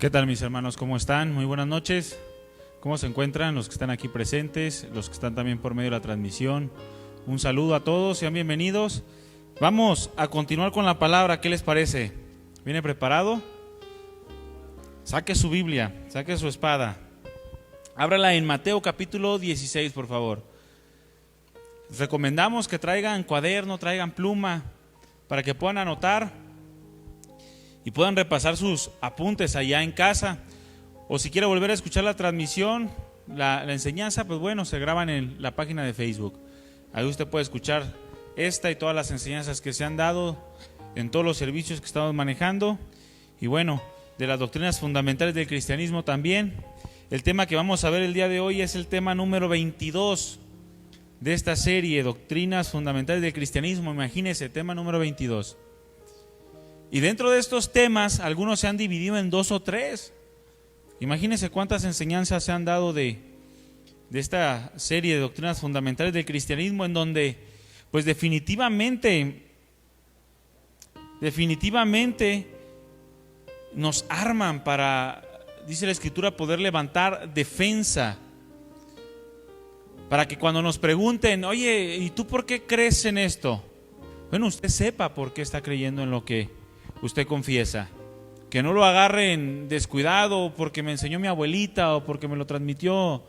¿Qué tal, mis hermanos? ¿Cómo están? Muy buenas noches. ¿Cómo se encuentran los que están aquí presentes, los que están también por medio de la transmisión? Un saludo a todos, sean bienvenidos. Vamos a continuar con la palabra, ¿qué les parece? ¿Viene preparado? Saque su Biblia, saque su espada. Ábrala en Mateo capítulo 16, por favor. Les recomendamos que traigan cuaderno, traigan pluma, para que puedan anotar y puedan repasar sus apuntes allá en casa. O si quiere volver a escuchar la transmisión, la enseñanza, pues bueno, se graban en la página de Facebook. Ahí usted puede escuchar esta y todas las enseñanzas que se han dado en todos los servicios que estamos manejando. Y bueno, de las doctrinas fundamentales del cristianismo también. El tema que vamos a ver el día de hoy es el tema número 22 de esta serie, Doctrinas Fundamentales del Cristianismo. Imagínese, tema número 22. Y dentro de estos temas, algunos se han dividido en 2 o 3. Imagínense cuántas enseñanzas se han dado de esta serie de doctrinas fundamentales del cristianismo, en donde, pues definitivamente nos arman para, dice la Escritura, poder levantar defensa. Para que cuando nos pregunten, oye, ¿y tú por qué crees en esto? Bueno, usted sepa por qué está creyendo en lo que usted confiesa, que no lo agarre en descuidado porque me enseñó mi abuelita o porque me lo transmitió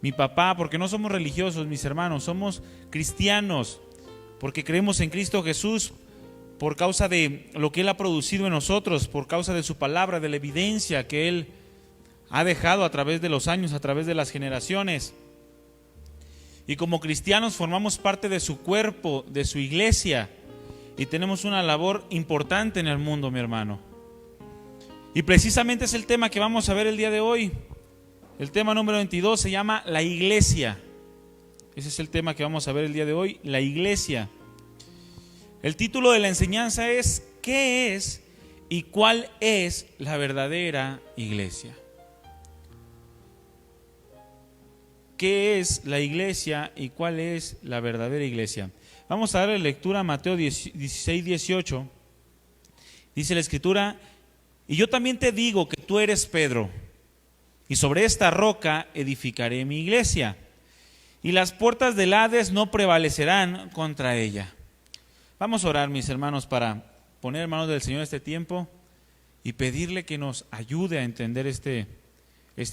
mi papá, porque no somos religiosos, mis hermanos, somos cristianos, porque creemos en Cristo Jesús por causa de lo que Él ha producido en nosotros, por causa de su palabra, de la evidencia que Él ha dejado a través de los años, a través de las generaciones. Y como cristianos formamos parte de su cuerpo, de su iglesia, y tenemos una labor importante en el mundo, mi hermano. Y precisamente es el tema que vamos a ver el día de hoy. El tema número 22 se llama la iglesia. Ese es el tema que vamos a ver el día de hoy, la iglesia. El título de la enseñanza es ¿qué es y cuál es la verdadera iglesia? ¿Qué es la iglesia y cuál es la verdadera iglesia? Vamos a darle lectura a Mateo 16, 18. Dice la Escritura: y yo también te digo que tú eres Pedro, y sobre esta roca edificaré mi iglesia, y las puertas del Hades no prevalecerán contra ella. Vamos a orar, mis hermanos, para poner en manos del Señor este tiempo y pedirle que nos ayude a entender este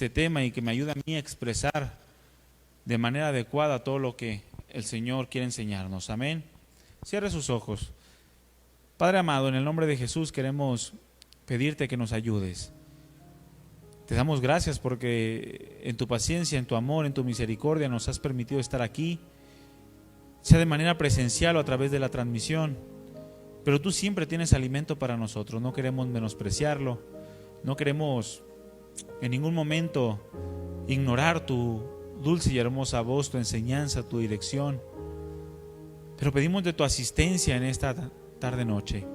tema y que me ayude a mí a expresar de manera adecuada todo lo que el Señor quiere enseñarnos. Amén. Cierre sus ojos. Padre amado, en el nombre de Jesús queremos pedirte que nos ayudes. Te damos gracias porque en tu paciencia, en tu amor, en tu misericordia nos has permitido estar aquí, sea de manera presencial o a través de la transmisión. Pero tú siempre tienes alimento para nosotros, no queremos menospreciarlo, no queremos en ningún momento ignorar tu dulce y hermosa voz, tu enseñanza, tu dirección. Pero pedimos de tu asistencia en esta tarde-noche.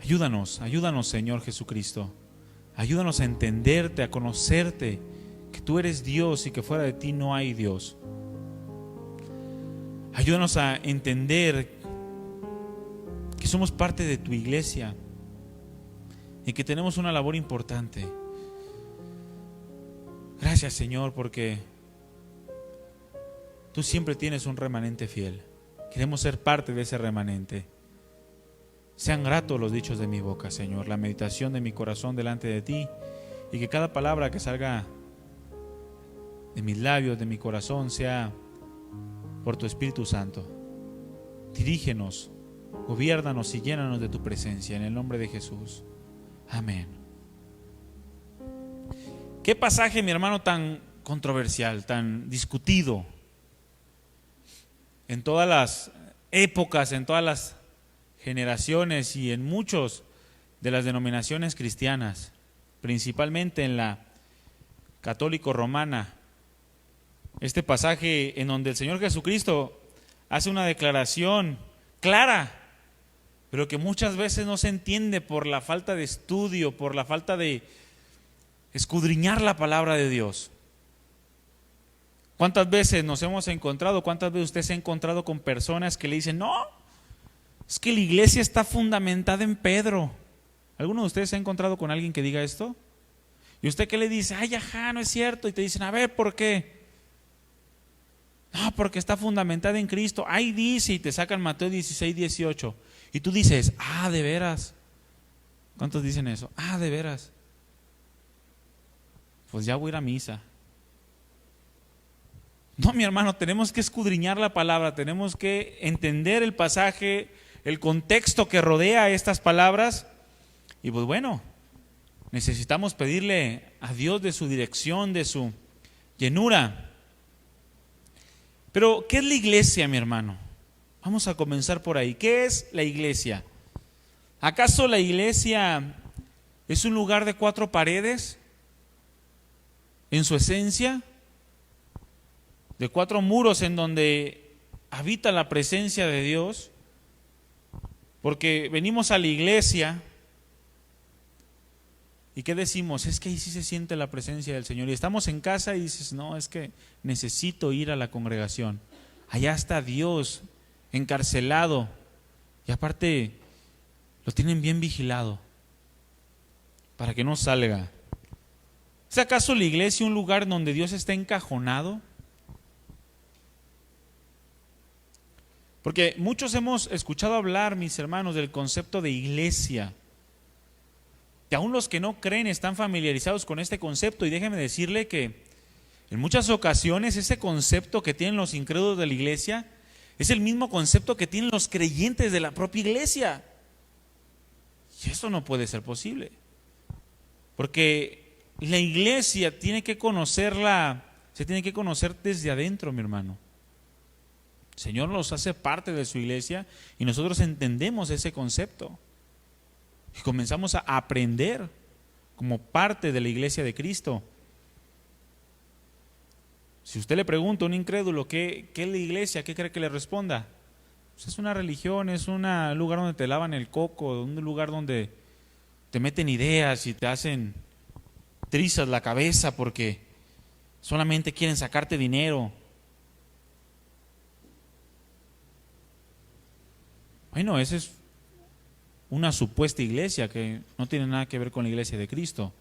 Ayúdanos, Señor Jesucristo. Ayúdanos a entenderte, a conocerte, que tú eres Dios y que fuera de ti no hay Dios. Ayúdanos a entender que somos parte de tu iglesia y que tenemos una labor importante. Gracias, Señor, porque tú siempre tienes un remanente fiel. Queremos ser parte de ese remanente. Sean gratos los dichos de mi boca, Señor, la meditación de mi corazón delante de ti, y que cada palabra que salga de mis labios, de mi corazón, sea por tu Espíritu Santo. Dirígenos, gobiérnanos y llénanos de tu presencia, en el nombre de Jesús. Amén. Qué pasaje, mi hermano, tan controversial, tan discutido en todas las épocas, en todas las generaciones y en muchos de las denominaciones cristianas, principalmente en la católico-romana. Este pasaje en donde el Señor Jesucristo hace una declaración clara, pero que muchas veces no se entiende por la falta de estudio, por la falta de escudriñar la palabra de Dios. ¿Cuántas veces nos hemos encontrado, cuántas veces usted se ha encontrado con personas que le dicen, no, es que la iglesia está fundamentada en Pedro, ¿Alguno de ustedes se ha encontrado con alguien que diga esto? ¿Y usted qué le dice? Ay, ajá, no es cierto. Y te dicen, a ver, ¿por qué? No, porque está fundamentada en Cristo. Ahí dice, y te sacan Mateo 16, 18. Y tú dices, ah, de veras. ¿Cuántos dicen eso? Ah, de veras. Pues ya voy a ir a misa. No, mi hermano, tenemos que escudriñar la palabra, tenemos que entender el pasaje, el contexto que rodea estas palabras. Y pues bueno, necesitamos pedirle a Dios de su dirección, de su llenura. Pero, ¿qué es la iglesia, mi hermano? Vamos a comenzar por ahí. ¿Qué es la iglesia? ¿Acaso la iglesia es un lugar de 4 paredes en su esencia? De 4 muros en donde habita la presencia de Dios, porque venimos a la iglesia y ¿qué decimos? Es que ahí sí se siente la presencia del Señor, y estamos en casa y dices, no, es que necesito ir a la congregación, allá está Dios encarcelado y aparte lo tienen bien vigilado para que no salga. ¿Es acaso la iglesia un lugar donde Dios está encajonado? Porque muchos hemos escuchado hablar, mis hermanos, del concepto de iglesia. Y aún los que no creen están familiarizados con este concepto. Y déjeme decirle que en muchas ocasiones ese concepto que tienen los incrédulos de la iglesia es el mismo concepto que tienen los creyentes de la propia iglesia. Y eso no puede ser posible. Porque la iglesia tiene que conocerla, se tiene que conocer desde adentro, mi hermano. El Señor nos hace parte de su iglesia y nosotros entendemos ese concepto y comenzamos a aprender como parte de la iglesia de Cristo. Si usted le pregunta a un incrédulo ¿qué es la iglesia? ¿Qué cree que le responda? Pues es una religión, es un lugar donde te lavan el coco, un lugar donde te meten ideas y te hacen trizas la cabeza porque solamente quieren sacarte dinero. Bueno, esa es una supuesta iglesia que no tiene nada que ver con la iglesia de Cristo.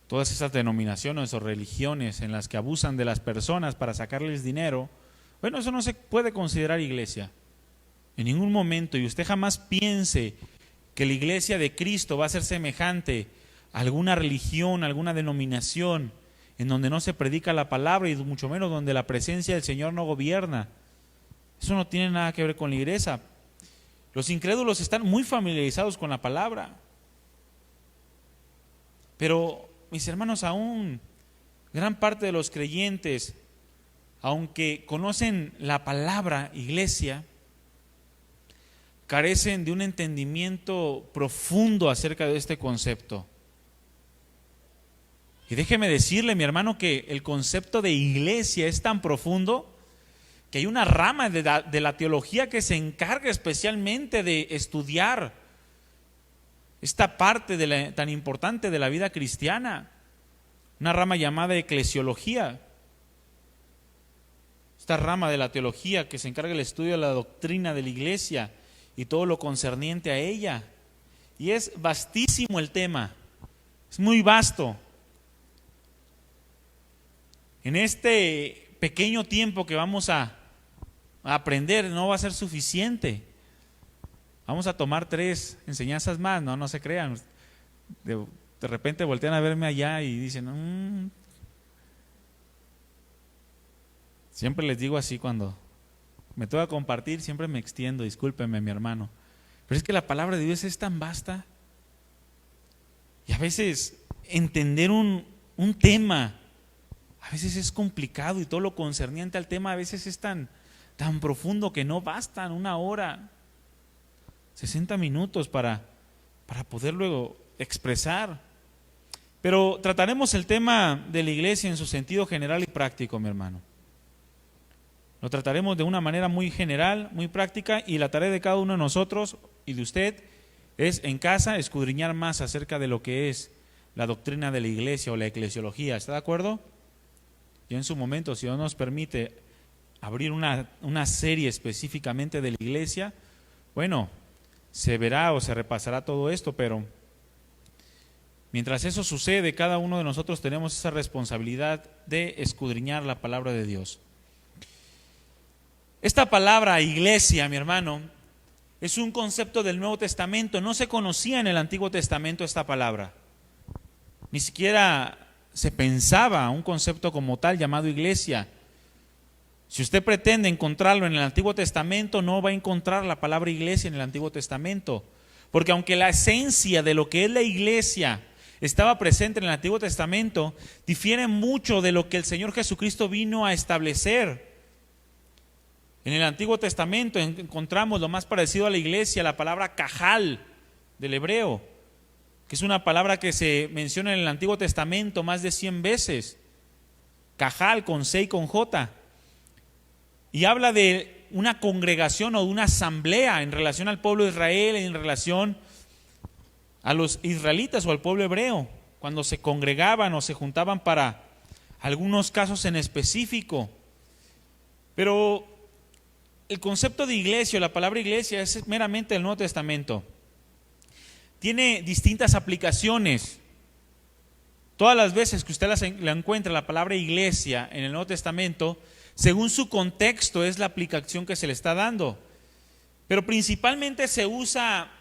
Todas esas denominaciones o religiones en las que abusan de las personas para sacarles dinero, bueno, eso no se puede considerar iglesia en ningún momento. Y usted jamás piense que la iglesia de Cristo va a ser semejante a alguna religión, alguna denominación en donde no se predica la palabra y mucho menos donde la presencia del Señor no gobierna. Eso no tiene nada que ver con la iglesia. Los incrédulos están muy familiarizados con la palabra. Pero, mis hermanos, aún gran parte de los creyentes, aunque conocen la palabra iglesia, carecen de un entendimiento profundo acerca de este concepto. Y déjeme decirle, mi hermano, que el concepto de iglesia es tan profundo que hay una rama de la teología que se encarga especialmente de estudiar esta parte tan importante de la vida cristiana, una rama llamada eclesiología. Esta rama de la teología que se encarga del estudio de la doctrina de la iglesia y todo lo concerniente a ella. Y es vastísimo el tema, es muy vasto. En este pequeño tiempo que vamos a aprender no va a ser suficiente. Vamos a tomar 3 enseñanzas más, no se crean. De repente voltean a verme allá y dicen, Siempre les digo así cuando me toca compartir, siempre me extiendo, discúlpeme mi hermano. Pero es que la palabra de Dios es tan vasta. Y a veces entender un tema, a veces es complicado y todo lo concerniente al tema a veces es tan profundo que no bastan 1 hora, 60 minutos para poder luego expresar. Pero trataremos el tema de la iglesia en su sentido general y práctico, mi hermano. Lo trataremos de una manera muy general, muy práctica, y la tarea de cada uno de nosotros y de usted es en casa escudriñar más acerca de lo que es la doctrina de la iglesia o la eclesiología. ¿Está de acuerdo? Y en su momento, si Dios nos permite abrir una serie específicamente de la iglesia, bueno, se verá o se repasará todo esto, pero mientras eso sucede, cada uno de nosotros tenemos esa responsabilidad de escudriñar la palabra de Dios. Esta palabra iglesia, mi hermano, es un concepto del Nuevo Testamento. No se conocía en el Antiguo Testamento esta palabra. Ni siquiera se pensaba un concepto como tal llamado iglesia. Si usted pretende encontrarlo en el Antiguo Testamento, no va a encontrar la palabra iglesia en el Antiguo Testamento. Porque aunque la esencia de lo que es la iglesia estaba presente en el Antiguo Testamento, difiere mucho de lo que el Señor Jesucristo vino a establecer. En el Antiguo Testamento encontramos lo más parecido a la iglesia, la palabra cajal del hebreo, que es una palabra que se menciona en el Antiguo Testamento más de 100 veces. Cajal con C y con J. Y habla de una congregación o de una asamblea en relación al pueblo de Israel, en relación a los israelitas o al pueblo hebreo, cuando se congregaban o se juntaban para algunos casos en específico. Pero el concepto de iglesia, la palabra iglesia, es meramente del Nuevo Testamento. Tiene distintas aplicaciones. Todas las veces que usted la encuentra, la palabra iglesia en el Nuevo Testamento, según su contexto es la aplicación que se le está dando. Pero principalmente se usa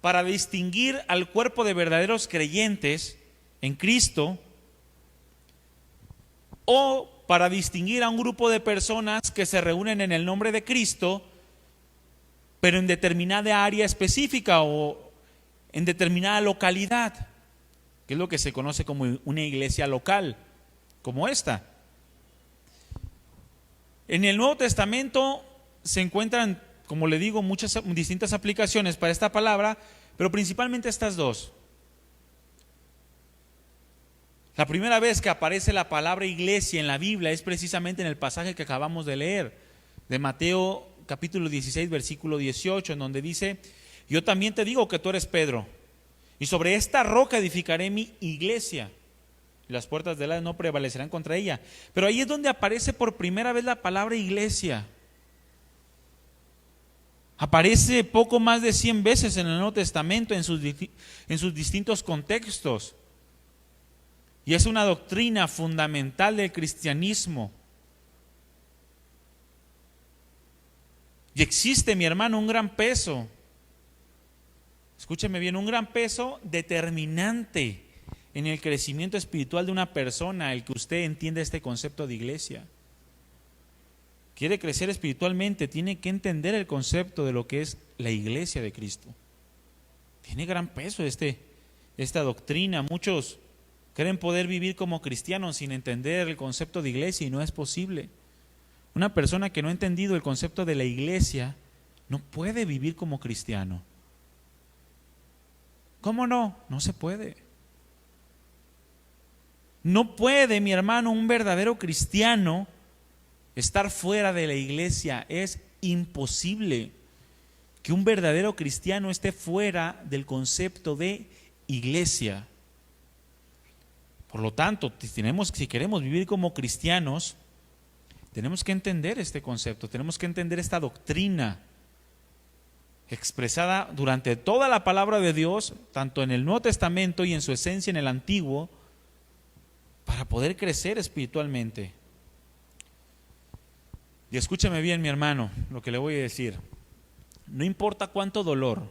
para distinguir al cuerpo de verdaderos creyentes en Cristo, o para distinguir a un grupo de personas que se reúnen en el nombre de Cristo, pero en determinada área específica o en determinada localidad, que es lo que se conoce como una iglesia local, como esta. En el Nuevo Testamento se encuentran, como le digo, muchas distintas aplicaciones para esta palabra, pero principalmente estas dos. La primera vez que aparece la palabra iglesia en la Biblia es precisamente en el pasaje que acabamos de leer, de Mateo capítulo 16, versículo 18, en donde dice: yo también te digo que tú eres Pedro, y sobre esta roca edificaré mi iglesia, y las puertas del Hades no prevalecerán contra ella. Pero ahí es donde aparece por primera vez la palabra iglesia. Aparece poco más de 100 veces en el Nuevo Testamento en sus distintos contextos. Y es una doctrina fundamental del cristianismo. Y existe, mi hermano, un gran peso. Escúcheme bien, un gran peso determinante en el crecimiento espiritual de una persona, el que usted entienda este concepto de iglesia. Quiere crecer espiritualmente, tiene que entender el concepto de lo que es la iglesia de Cristo. Tiene gran peso esta doctrina. Muchos creen poder vivir como cristianos sin entender el concepto de iglesia, y no es posible. Una persona que no ha entendido el concepto de la iglesia no puede vivir como cristiano. ¿Cómo no? No se puede. No puede, mi hermano, un verdadero cristiano estar fuera de la iglesia. Es imposible que un verdadero cristiano esté fuera del concepto de iglesia. Por lo tanto, si queremos vivir como cristianos, tenemos que entender este concepto, tenemos que entender esta doctrina expresada durante toda la palabra de Dios, tanto en el Nuevo Testamento y en su esencia en el Antiguo, para poder crecer espiritualmente. Y escúchame bien, mi hermano, lo que le voy a decir. No importa cuánto dolor,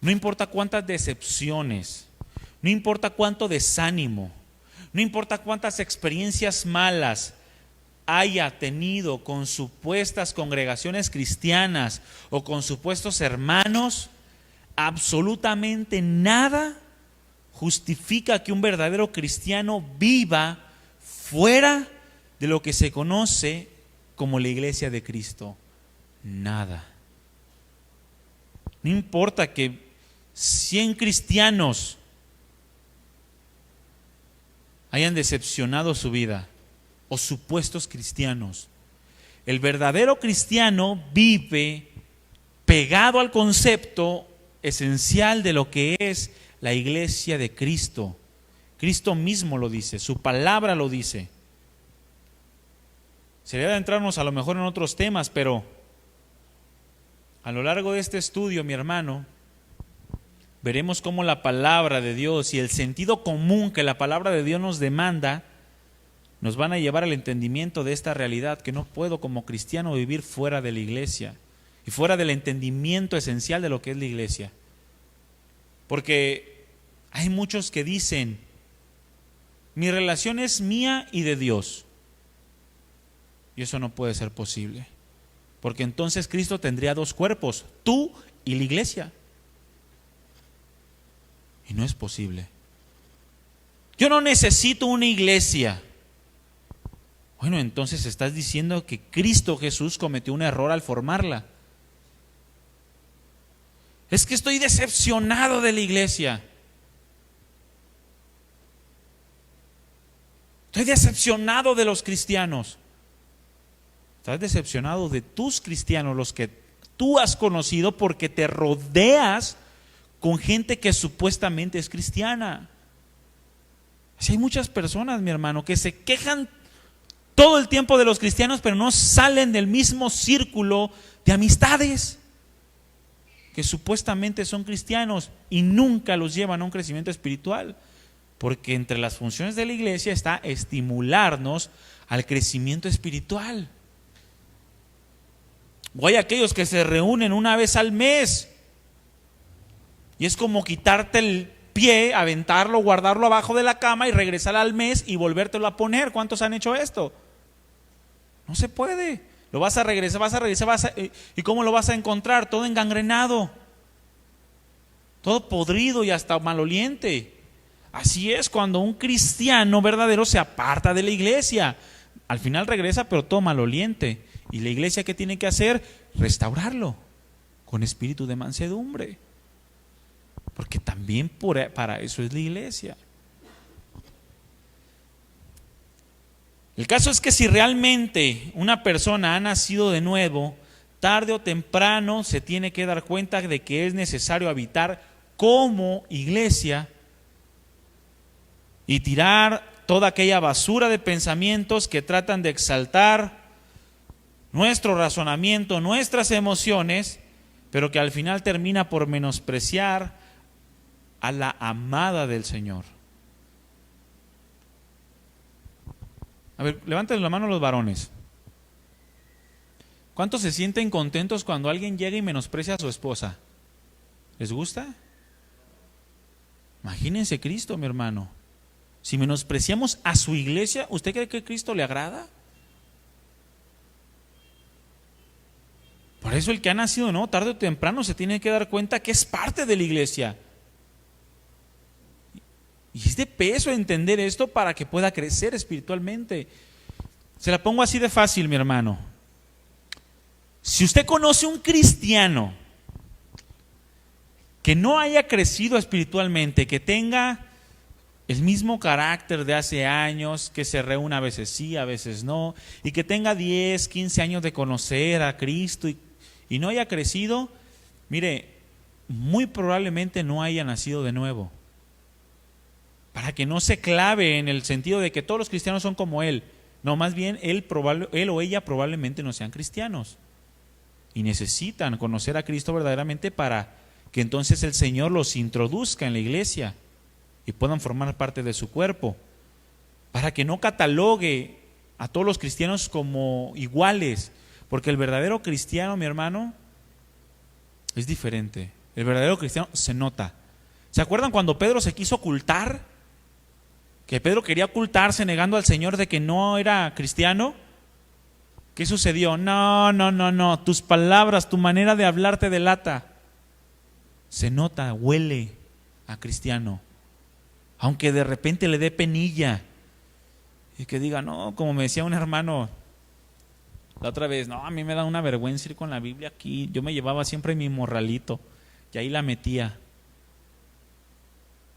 no importa cuántas decepciones, no importa cuánto desánimo, no importa cuántas experiencias malas haya tenido con supuestas congregaciones cristianas o con supuestos hermanos, absolutamente nada justifica que un verdadero cristiano viva fuera de lo que se conoce como la iglesia de Cristo. Nada. No importa que 100 cristianos hayan decepcionado su vida, o supuestos cristianos. El verdadero cristiano vive pegado al concepto esencial de lo que es la iglesia de Cristo. Cristo mismo lo dice, su palabra lo dice. Sería adentrarnos a lo mejor en otros temas, pero a lo largo de este estudio, mi hermano, veremos cómo la palabra de Dios y el sentido común que la palabra de Dios nos demanda nos van a llevar al entendimiento de esta realidad, que no puedo como cristiano vivir fuera de la iglesia y fuera del entendimiento esencial de lo que es la iglesia. Porque hay muchos que dicen, mi relación es mía y de Dios. Y eso no puede ser posible. Porque entonces Cristo tendría dos cuerpos, tú y la iglesia. Y no es posible. Yo no necesito una iglesia. Bueno, entonces estás diciendo que Cristo Jesús cometió un error al formarla. Es que estoy decepcionado de la iglesia. Estoy decepcionado de los cristianos. Estás decepcionado de tus cristianos, los que tú has conocido, porque te rodeas con gente que supuestamente es cristiana. Así hay muchas personas, mi hermano, que se quejan todo el tiempo de los cristianos, pero no salen del mismo círculo de amistades que supuestamente son cristianos y nunca los llevan a un crecimiento espiritual. Porque entre las funciones de la iglesia está estimularnos al crecimiento espiritual. O hay aquellos que se reúnen una vez al mes y es como quitarte el pie, aventarlo, guardarlo abajo de la cama y regresar al mes y volvértelo a poner. ¿Cuántos han hecho esto? No se puede. Lo vas a regresar, ¿y cómo lo vas a encontrar? Todo engangrenado, todo podrido y hasta maloliente. Así es cuando un cristiano verdadero se aparta de la iglesia. Al final regresa, pero todo maloliente. ¿Y la iglesia qué tiene que hacer? Restaurarlo con espíritu de mansedumbre. Porque también para eso es la iglesia. El caso es que si realmente una persona ha nacido de nuevo, tarde o temprano se tiene que dar cuenta de que es necesario habitar como iglesia y tirar toda aquella basura de pensamientos que tratan de exaltar nuestro razonamiento, nuestras emociones, pero que al final termina por menospreciar a la amada del Señor. A ver, levanten la mano los varones. ¿Cuántos se sienten contentos cuando alguien llega y menosprecia a su esposa? ¿Les gusta? Imagínense Cristo, mi hermano. Si menospreciamos a su iglesia, ¿usted cree que a Cristo le agrada? Por eso el que ha nacido, no, tarde o temprano se tiene que dar cuenta que es parte de la iglesia. Y es de peso entender esto para que pueda crecer espiritualmente. Se la pongo así de fácil, mi hermano. Si usted conoce un cristiano que no haya crecido espiritualmente, que tenga el mismo carácter de hace años, que se reúna a veces sí, a veces no, y que tenga 10, 15 años de conocer a Cristo y no haya crecido, mire, muy probablemente no haya nacido de nuevo. Para que no se clave en el sentido de que todos los cristianos son como él. No, más bien él o ella probablemente no sean cristianos. Y necesitan conocer a Cristo verdaderamente para que entonces el Señor los introduzca en la iglesia y puedan formar parte de su cuerpo. Para que no catalogue a todos los cristianos como iguales. Porque el verdadero cristiano, mi hermano, es diferente. El verdadero cristiano se nota. ¿Se acuerdan cuando Pedro se quiso ocultar? Que Pedro quería ocultarse negando al Señor de que no era cristiano. ¿Qué sucedió? No, tus palabras, tu manera de hablar te delata. Se nota, huele a cristiano. Aunque de repente le dé penilla y que diga, no, como me decía un hermano la otra vez, no, a mí me da una vergüenza ir con la Biblia aquí. Yo me llevaba siempre mi morralito y ahí la metía.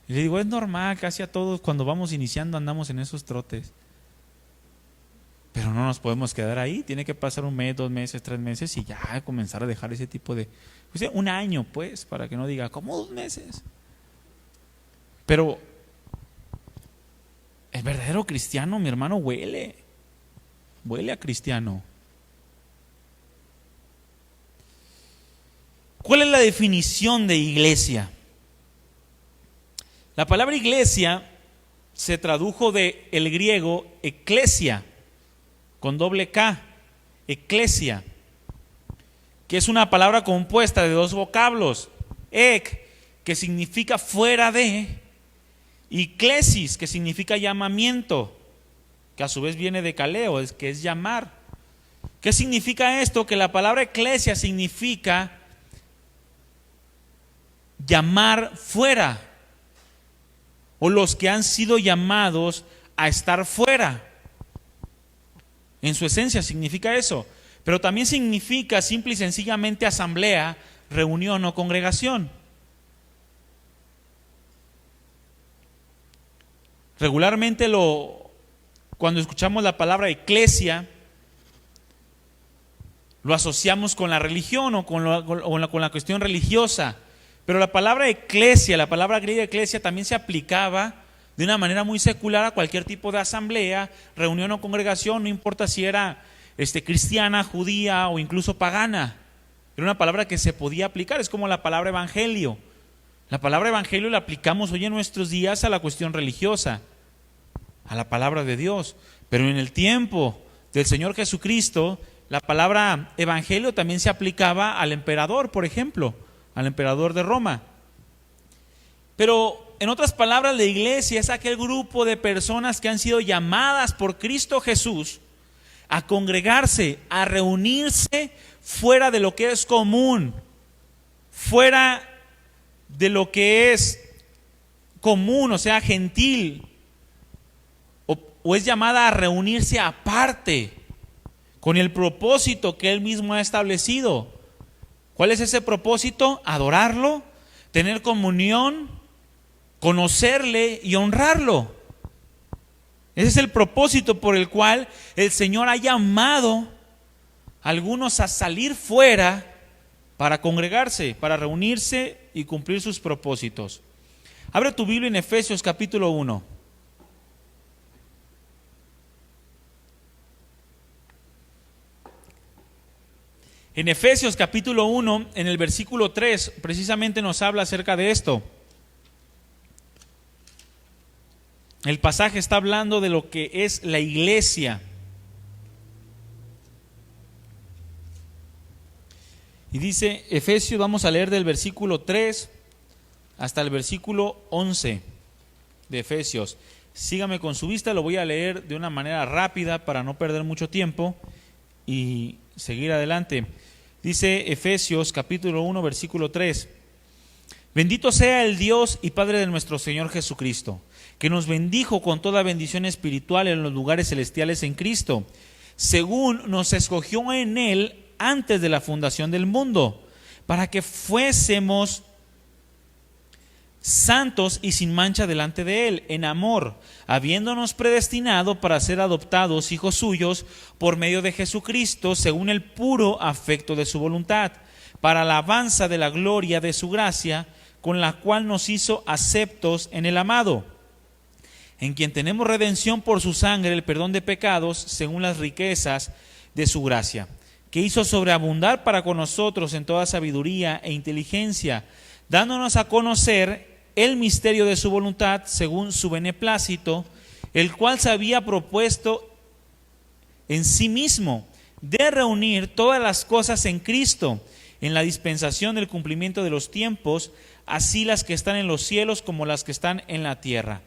Y le digo, es normal, casi a todos cuando vamos iniciando andamos en esos trotes. Pero no nos podemos quedar ahí, tiene que pasar 1 mes, 2 meses, 3 meses y ya comenzar a dejar ese tipo de... Pues 1 año pues, para que no diga, ¿cómo 2 meses? Pero el verdadero cristiano, mi hermano, huele a cristiano. ¿Cuál es la definición de iglesia? La palabra iglesia se tradujo del griego eclesia, con doble K, eclesia, que es una palabra compuesta de dos vocablos, ek, que significa fuera de, y klesis, que significa llamamiento, que a su vez viene de kaleo, que es llamar. ¿Qué significa esto? Que la palabra eclesia significa llamar fuera, o los que han sido llamados a estar fuera. En su esencia significa eso, pero también significa simple y sencillamente asamblea, reunión o congregación. Regularmente cuando escuchamos la palabra eclesia, lo asociamos con la religión o con la cuestión religiosa. Pero la palabra eclesia, la palabra griega eclesia, también se aplicaba de una manera muy secular a cualquier tipo de asamblea, reunión o congregación, no importa si era cristiana, judía o incluso pagana. Era una palabra que se podía aplicar, es como la palabra evangelio. La palabra evangelio la aplicamos hoy en nuestros días a la cuestión religiosa, a la palabra de Dios. Pero en el tiempo del Señor Jesucristo, la palabra evangelio también se aplicaba al emperador, por ejemplo, al emperador de Roma. Pero en otras palabras, la iglesia es aquel grupo de personas que han sido llamadas por Cristo Jesús a congregarse, a reunirse fuera de lo que es común, fuera de lo que es común, o sea, gentil, o es llamada a reunirse aparte, con el propósito que Él mismo ha establecido. ¿Cuál es ese propósito? Adorarlo, tener comunión, conocerle y honrarlo. Ese es el propósito por el cual el Señor ha llamado a algunos a salir fuera para congregarse, para reunirse y cumplir sus propósitos. Abre tu Biblia en Efesios capítulo 1. En Efesios capítulo 1, en el versículo 3, precisamente nos habla acerca de esto. El pasaje está hablando de lo que es la iglesia. Y dice Efesios, vamos a leer del versículo 3 hasta el versículo 11 de Efesios. Sígame con su vista, lo voy a leer de una manera rápida para no perder mucho tiempo y seguir adelante. Dice Efesios capítulo 1 versículo 3: Bendito sea el Dios y Padre de nuestro Señor Jesucristo, que nos bendijo con toda bendición espiritual en los lugares celestiales en Cristo, según nos escogió en Él antes de la fundación del mundo, para que fuésemos santos y sin mancha delante de Él, en amor, habiéndonos predestinado para ser adoptados hijos suyos por medio de Jesucristo, según el puro afecto de su voluntad, para alabanza de la gloria de su gracia, con la cual nos hizo aceptos en el amado, en quien tenemos redención por su sangre, el perdón de pecados, según las riquezas de su gracia, que hizo sobreabundar para con nosotros en toda sabiduría e inteligencia, dándonos a conocer el misterio de su voluntad según su beneplácito, el cual se había propuesto en sí mismo de reunir todas las cosas en Cristo, en la dispensación del cumplimiento de los tiempos, así las que están en los cielos como las que están en la tierra.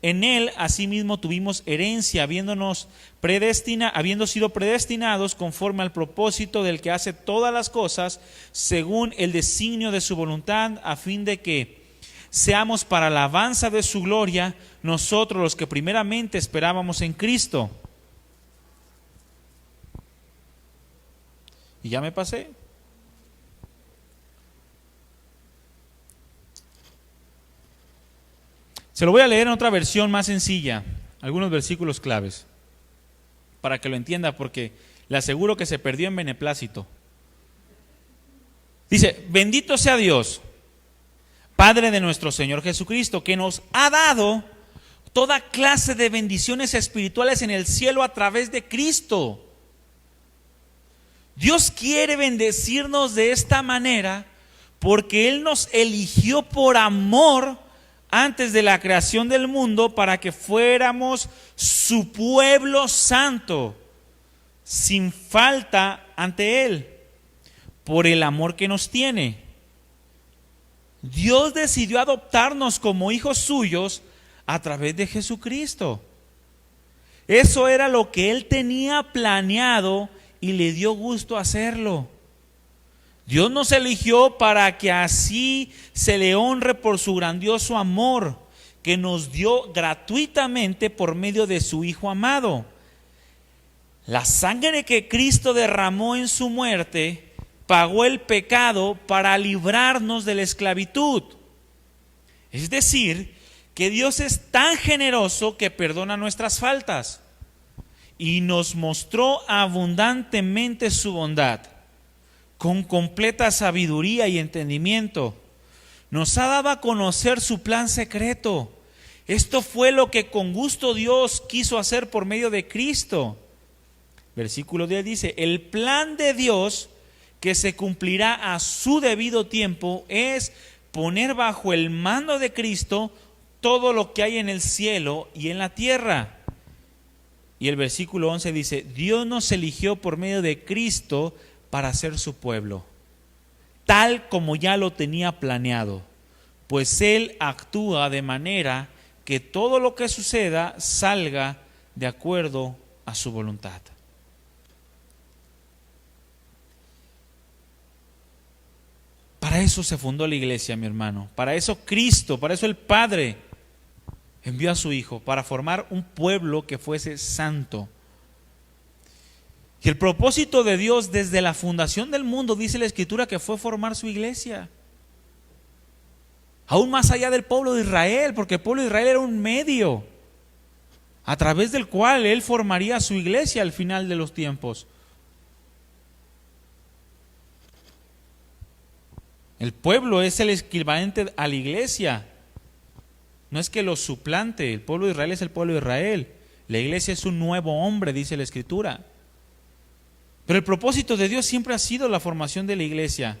En Él asimismo tuvimos herencia, habiendo sido predestinados conforme al propósito del que hace todas las cosas, según el designio de su voluntad, a fin de que seamos para la alabanza de su gloria, nosotros los que primeramente esperábamos en Cristo. Y ya me pasé. Se lo voy a leer en otra versión más sencilla, algunos versículos claves, para que lo entienda, porque le aseguro que se perdió en beneplácito. Dice: bendito sea Dios, Padre de nuestro Señor Jesucristo, que nos ha dado toda clase de bendiciones espirituales en el cielo a través de Cristo. Dios quiere bendecirnos de esta manera porque Él nos eligió por amor antes de la creación del mundo para que fuéramos su pueblo santo, sin falta ante Él, por el amor que nos tiene. Dios decidió adoptarnos como hijos suyos a través de Jesucristo. Eso era lo que Él tenía planeado y le dio gusto hacerlo. Dios nos eligió para que así se le honre por su grandioso amor que nos dio gratuitamente por medio de su Hijo amado. La sangre que Cristo derramó en su muerte pagó el pecado para librarnos de la esclavitud. Es decir, que Dios es tan generoso que perdona nuestras faltas y nos mostró abundantemente su bondad. Con completa sabiduría y entendimiento, nos ha dado a conocer su plan secreto. Esto fue lo que con gusto Dios quiso hacer por medio de Cristo. Versículo 10 dice: el plan de Dios que se cumplirá a su debido tiempo es poner bajo el mando de Cristo todo lo que hay en el cielo y en la tierra. Y el versículo 11 dice: Dios nos eligió por medio de Cristo para ser su pueblo, tal como ya lo tenía planeado, pues Él actúa de manera que todo lo que suceda salga de acuerdo a su voluntad. Para eso se fundó la iglesia, mi hermano. Para eso Cristo, para eso el Padre envió a su Hijo, para formar un pueblo que fuese santo. Y el propósito de Dios desde la fundación del mundo, dice la Escritura, que fue formar su iglesia. Aún más allá del pueblo de Israel, porque el pueblo de Israel era un medio a través del cual Él formaría su iglesia al final de los tiempos. El pueblo es el equivalente a la iglesia. No es que lo suplante. El pueblo de Israel es el pueblo de Israel. La iglesia es un nuevo hombre, dice la Escritura. Pero el propósito de Dios siempre ha sido la formación de la iglesia.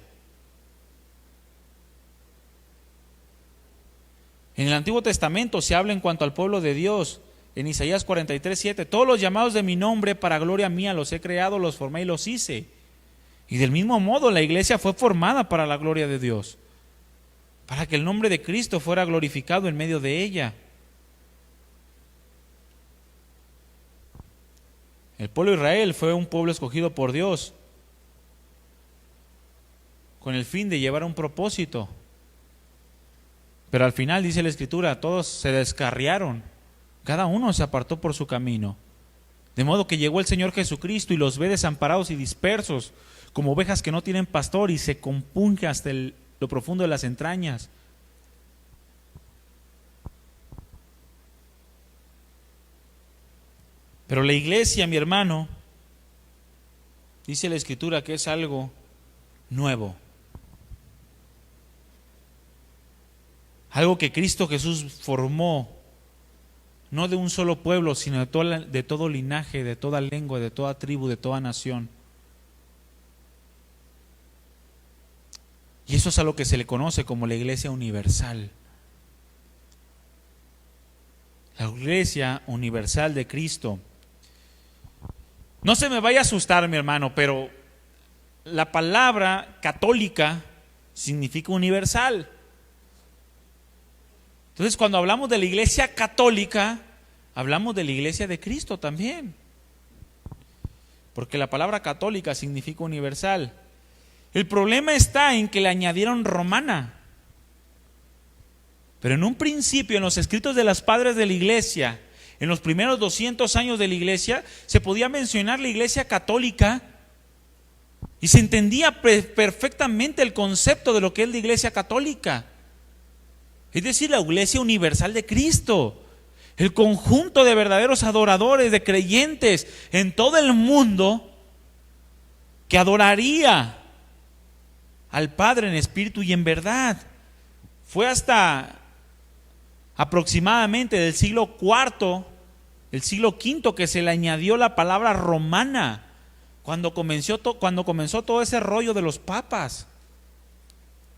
En el Antiguo Testamento se habla en cuanto al pueblo de Dios. En Isaías 43:7, todos los llamados de mi nombre para gloria mía los he creado, los formé y los hice. Y del mismo modo la iglesia fue formada para la gloria de Dios, para que el nombre de Cristo fuera glorificado en medio de ella. El pueblo de Israel fue un pueblo escogido por Dios con el fin de llevar a un propósito. Pero al final, dice la Escritura, todos se descarriaron, cada uno se apartó por su camino. De modo que llegó el Señor Jesucristo y los ve desamparados y dispersos, como ovejas que no tienen pastor, y se compunge hasta lo profundo de las entrañas. Pero la iglesia, mi hermano, dice la Escritura que es algo nuevo. Algo que Cristo Jesús formó, no de un solo pueblo, sino de todo linaje, de toda lengua, de toda tribu, de toda nación. Y eso es a lo que se le conoce como la iglesia universal. La iglesia universal de Cristo. No se me vaya a asustar, mi hermano, pero la palabra católica significa universal. Entonces, cuando hablamos de la iglesia católica, hablamos de la iglesia de Cristo también. Porque la palabra católica significa universal. El problema está en que le añadieron romana. Pero en un principio, en los escritos de los padres de la iglesia, en los primeros 200 años de la iglesia, se podía mencionar la iglesia católica y se entendía perfectamente el concepto de lo que es la iglesia católica. Es decir, la iglesia universal de Cristo, el conjunto de verdaderos adoradores, de creyentes en todo el mundo que adoraría al Padre en espíritu y en verdad. Fue hasta aproximadamente del siglo IV, el siglo V, que se le añadió la palabra romana, cuando comenzó todo ese rollo de los papas.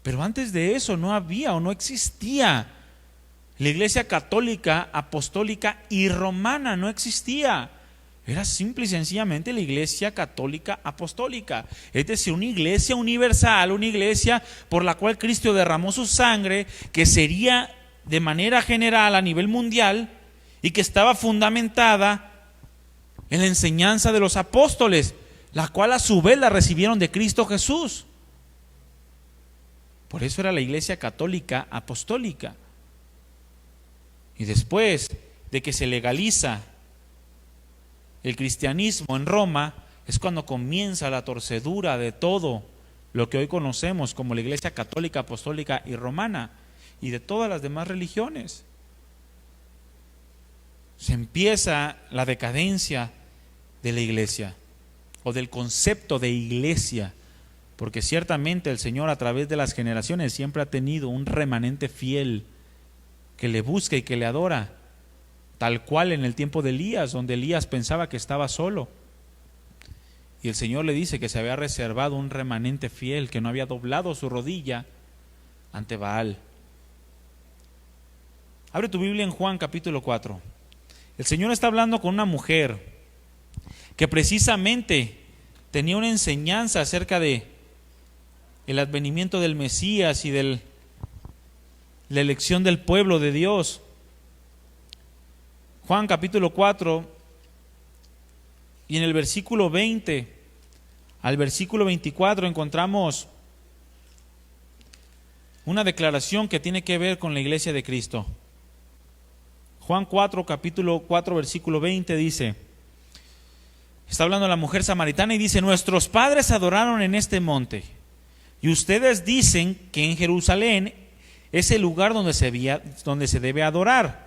Pero antes de eso no había o no existía la iglesia católica, apostólica y romana, no existía. Era simple y sencillamente la iglesia católica apostólica, es decir, una iglesia universal, una iglesia por la cual Cristo derramó su sangre, que sería de manera general a nivel mundial y que estaba fundamentada en la enseñanza de los apóstoles, la cual a su vez la recibieron de Cristo Jesús. Por eso era la iglesia católica apostólica. Y después de que se legaliza el cristianismo en Roma, es cuando comienza la torcedura de todo lo que hoy conocemos como la iglesia católica, apostólica y romana, y de todas las demás religiones. Se empieza la decadencia de la iglesia, o del concepto de iglesia, porque ciertamente el Señor a través de las generaciones siempre ha tenido un remanente fiel que le busca y que le adora, tal cual en el tiempo de Elías, donde Elías pensaba que estaba solo, y el Señor le dice que se había reservado un remanente fiel, que no había doblado su rodilla ante Baal. Abre tu Biblia en Juan capítulo 4. El Señor está hablando con una mujer que precisamente tenía una enseñanza acerca de el advenimiento del Mesías y de la elección del pueblo de Dios. Juan capítulo 4, y en el versículo 20 al versículo 24 encontramos una declaración que tiene que ver con la iglesia de Cristo. Juan 4, capítulo 4, versículo 20 dice, está hablando la mujer samaritana y dice: nuestros padres adoraron en este monte, y ustedes dicen que en Jerusalén es el lugar donde se debe adorar.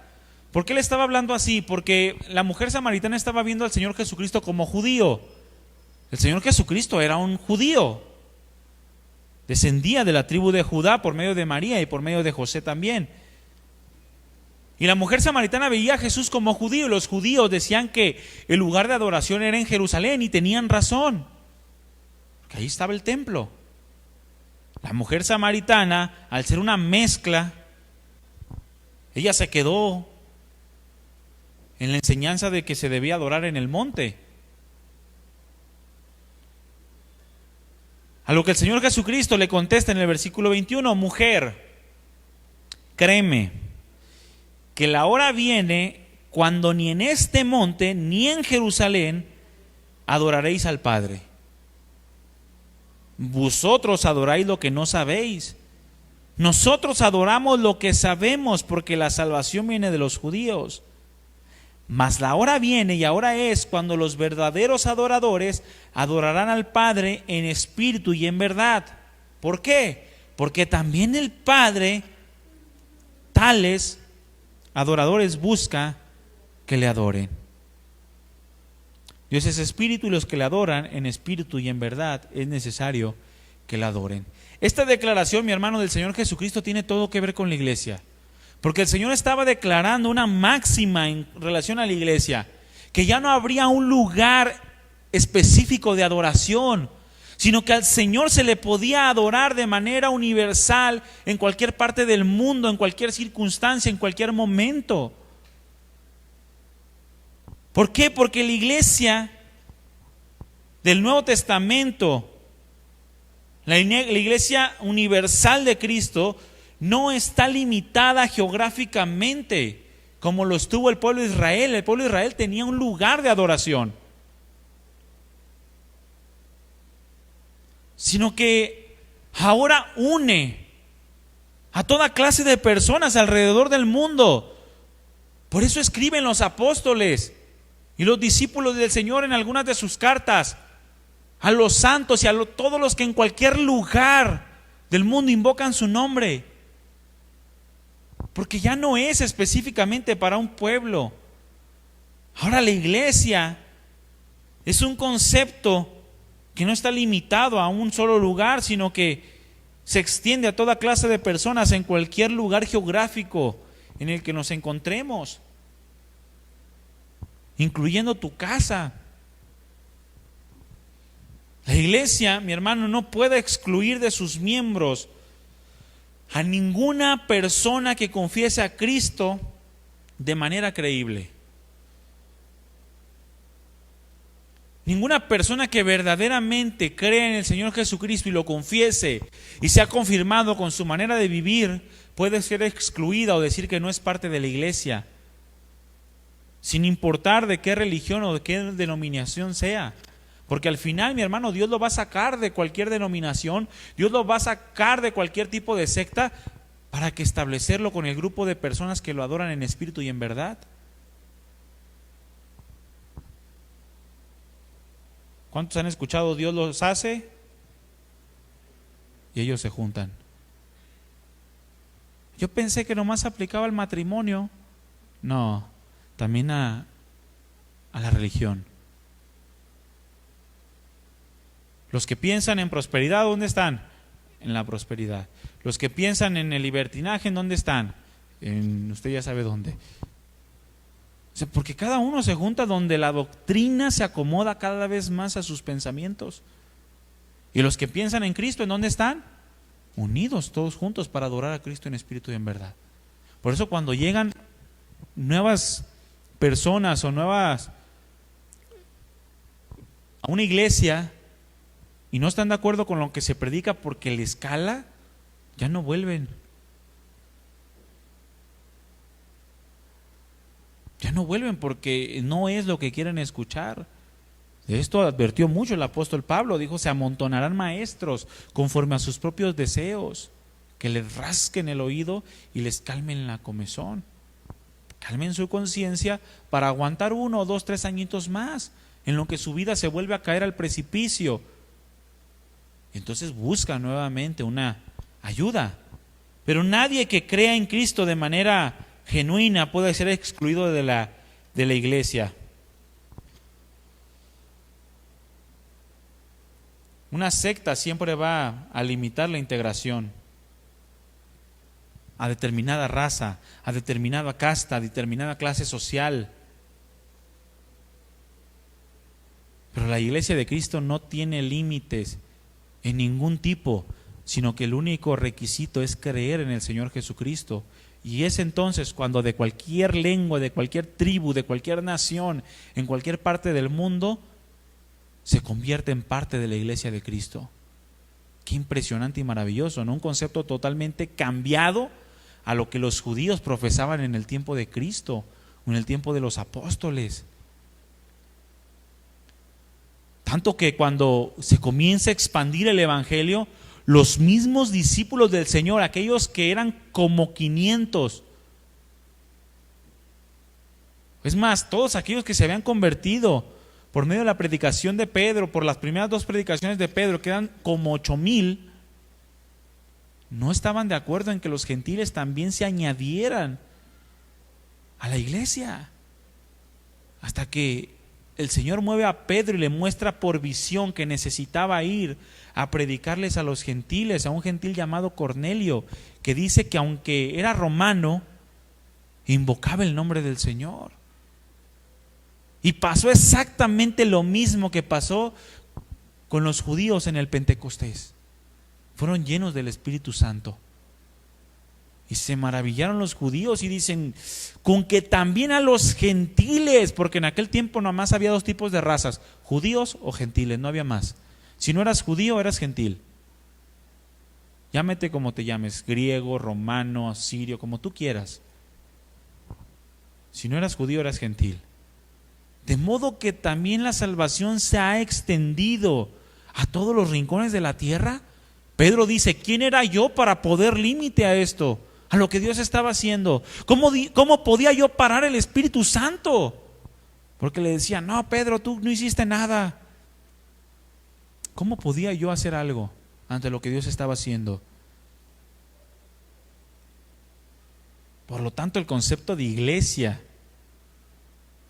¿Por qué le estaba hablando así? Porque la mujer samaritana estaba viendo al Señor Jesucristo como judío. El Señor Jesucristo era un judío, descendía de la tribu de Judá por medio de María y por medio de José también. Y la mujer samaritana veía a Jesús como judío, y los judíos decían que el lugar de adoración era en Jerusalén, y tenían razón, porque ahí estaba el templo. La mujer samaritana, al ser una mezcla, ella se quedó en la enseñanza de que se debía adorar en el monte. A lo que el Señor Jesucristo le contesta en el versículo 21, mujer, créeme, que la hora viene cuando ni en este monte ni en Jerusalén adoraréis al Padre. Vosotros adoráis lo que no sabéis. Nosotros adoramos lo que sabemos, porque la salvación viene de los judíos. Mas la hora viene, y ahora es, cuando los verdaderos adoradores adorarán al Padre en espíritu y en verdad. ¿Por qué? Porque también el Padre tales adoradores busca que le adoren. Dios es espíritu, y los que le adoran en espíritu y en verdad es necesario que le adoren. Esta declaración, mi hermano, del Señor Jesucristo tiene todo que ver con la iglesia, porque el Señor estaba declarando una máxima en relación a la iglesia, que ya no habría un lugar específico de adoración, sino que al Señor se le podía adorar de manera universal en cualquier parte del mundo, en cualquier circunstancia, en cualquier momento. ¿Por qué? Porque la iglesia del Nuevo Testamento, la iglesia universal de Cristo, no está limitada geográficamente como lo estuvo el pueblo de Israel. El pueblo de Israel tenía un lugar de adoración, sino que ahora une a toda clase de personas alrededor del mundo. Por eso escriben los apóstoles y los discípulos del Señor en algunas de sus cartas a los santos y a todos los que en cualquier lugar del mundo invocan su nombre, porque ya no es específicamente para un pueblo. Ahora la iglesia es un concepto que no está limitado a un solo lugar, sino que se extiende a toda clase de personas en cualquier lugar geográfico en el que nos encontremos, incluyendo tu casa. La iglesia, mi hermano, no puede excluir de sus miembros a ninguna persona que confiese a Cristo de manera creíble. Ninguna persona que verdaderamente cree en el Señor Jesucristo y lo confiese y sea confirmado con su manera de vivir puede ser excluida o decir que no es parte de la iglesia, sin importar de qué religión o de qué denominación sea. Porque al final, mi hermano, Dios lo va a sacar de cualquier denominación, Dios lo va a sacar de cualquier tipo de secta para que establecerlo con el grupo de personas que lo adoran en espíritu y en verdad. ¿Cuántos han escuchado Dios los hace? Y ellos se juntan. Yo pensé que nomás aplicaba al matrimonio. No, también a la religión. Los que piensan en prosperidad, ¿dónde están? En la prosperidad. Los que piensan en el libertinaje, ¿en dónde están? Usted ya sabe dónde. O sea, porque cada uno se junta donde la doctrina se acomoda cada vez más a sus pensamientos. Y los que piensan en Cristo, ¿en dónde están? Unidos todos juntos para adorar a Cristo en espíritu y en verdad. Por eso cuando llegan nuevas personas o nuevas a una iglesia y no están de acuerdo con lo que se predica porque les cala, ya no vuelven. Ya no vuelven porque no es lo que quieren escuchar. De esto advirtió mucho el apóstol Pablo. Dijo, se amontonarán maestros conforme a sus propios deseos, que les rasquen el oído y les calmen la comezón. Calmen su conciencia para aguantar 1, 2, 3 añitos más, en lo que su vida se vuelve a caer al precipicio. Entonces busca nuevamente una ayuda. Pero nadie que crea en Cristo de manera genuina puede ser excluido de la iglesia. Una secta siempre va a limitar la integración a determinada raza, a determinada casta, a determinada clase social. Pero la iglesia de Cristo no tiene límites en ningún tipo, sino que el único requisito es creer en el Señor Jesucristo. Y es entonces cuando de cualquier lengua, de cualquier tribu, de cualquier nación, en cualquier parte del mundo, se convierte en parte de la iglesia de Cristo. Qué impresionante y maravilloso, ¿no? Un concepto totalmente cambiado a lo que los judíos profesaban en el tiempo de Cristo, en el tiempo de los apóstoles. Tanto que cuando se comienza a expandir el evangelio, los mismos discípulos del Señor, aquellos que eran como 500, es más, todos aquellos que se habían convertido por medio de la predicación de Pedro, por las primeras 2 predicaciones de Pedro, que eran como 8,000, no estaban de acuerdo en que los gentiles también se añadieran a la iglesia. Hasta que el Señor mueve a Pedro y le muestra por visión que necesitaba ir a predicarles a los gentiles, a un gentil llamado Cornelio, que dice que aunque era romano, invocaba el nombre del Señor. Y pasó exactamente lo mismo que pasó con los judíos en el Pentecostés. Fueron llenos del Espíritu Santo. Y se maravillaron los judíos y dicen, con que también a los gentiles, porque en aquel tiempo nomás había 2 tipos de razas, judíos o gentiles, no había más. Si no eras judío, eras gentil. Llámete como te llames, griego, romano, asirio, como tú quieras. Si no eras judío, eras gentil. De modo que también la salvación se ha extendido a todos los rincones de la tierra. Pedro dice, ¿quién era yo para poner límite a esto? A lo que Dios estaba haciendo. ¿Cómo podía yo parar el Espíritu Santo? Porque le decían, no, Pedro, tú no hiciste nada. ¿Cómo podía yo hacer algo ante lo que Dios estaba haciendo? Por lo tanto, el concepto de iglesia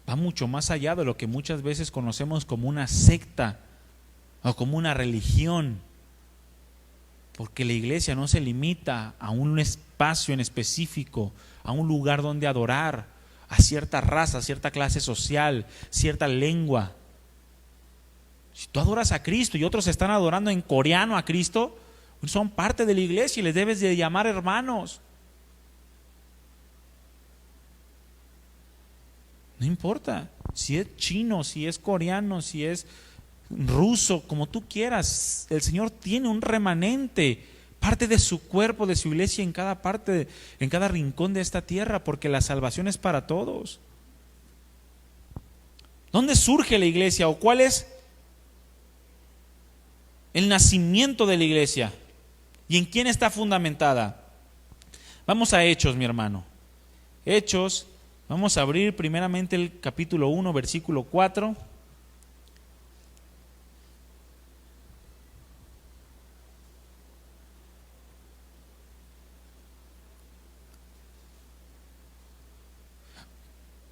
va mucho más allá de lo que muchas veces conocemos como una secta o como una religión. Porque la iglesia no se limita a un espacio en específico, a un lugar donde adorar, a cierta raza, cierta clase social, cierta lengua. Si tú adoras a Cristo y otros están adorando en coreano a Cristo, Son parte de la iglesia y les debes de llamar hermanos. No importa si es chino, si es coreano, si es ruso, como tú quieras. El Señor tiene un remanente, parte de su cuerpo, de su iglesia en cada parte, en cada rincón de esta tierra, porque la salvación es para todos. ¿Dónde surge la iglesia o cuál es el nacimiento de la iglesia? ¿Y en quién está fundamentada? Vamos a Hechos, mi hermano. Hechos, vamos a abrir primeramente el capítulo 1, versículo 4.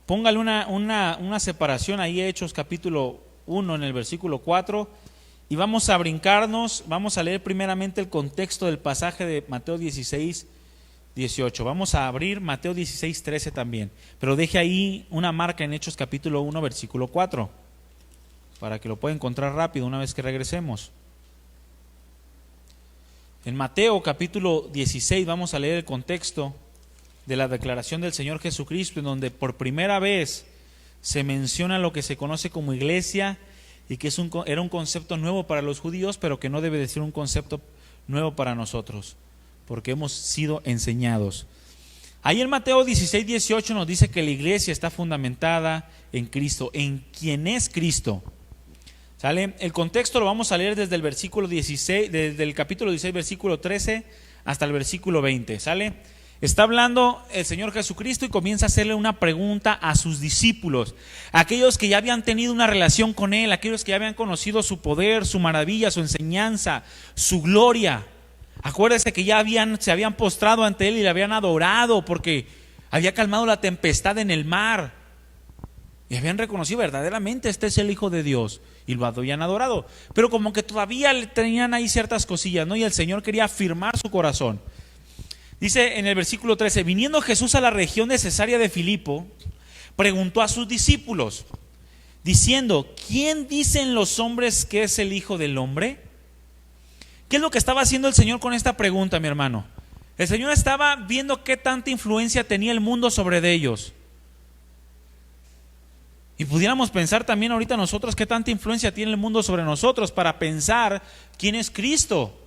Póngale una separación ahí, Hechos capítulo 1 en el versículo 4, y vamos a brincarnos, vamos a leer primeramente el contexto del pasaje de Mateo 16, 18. Vamos a abrir Mateo 16, 13 también, pero deje ahí una marca en Hechos capítulo 1, versículo 4, para que lo pueda encontrar rápido una vez que regresemos. En Mateo capítulo 16 vamos a leer el contexto de la declaración del Señor Jesucristo, en donde por primera vez se menciona lo que se conoce como iglesia, y que era un concepto nuevo para los judíos, pero que no debe de ser un concepto nuevo para nosotros, porque hemos sido enseñados. Ahí en Mateo 16, 18 nos dice que la iglesia está fundamentada en Cristo, en quien es Cristo. ¿Sale? El contexto lo vamos a leer desde el versículo 16, desde el capítulo 16, versículo 13 hasta el versículo 20. ¿Sale? Está hablando el Señor Jesucristo y comienza a hacerle una pregunta a sus discípulos, aquellos que ya habían tenido una relación con Él, aquellos que ya habían conocido su poder, su maravilla, su enseñanza, su gloria. Acuérdense que ya se habían postrado ante Él y le habían adorado porque había calmado la tempestad en el mar. Y habían reconocido verdaderamente este es el Hijo de Dios y lo habían adorado. Pero como que todavía le tenían ahí ciertas cosillas, ¿no? Y el Señor quería afirmar su corazón. Dice en el versículo 13, viniendo Jesús a la región de Cesarea de Filipo, preguntó a sus discípulos, diciendo, ¿quién dicen los hombres que es el Hijo del Hombre? ¿Qué es lo que estaba haciendo el Señor con esta pregunta, mi hermano? El Señor estaba viendo qué tanta influencia tenía el mundo sobre de ellos. Y pudiéramos pensar también ahorita nosotros qué tanta influencia tiene el mundo sobre nosotros para pensar quién es Cristo.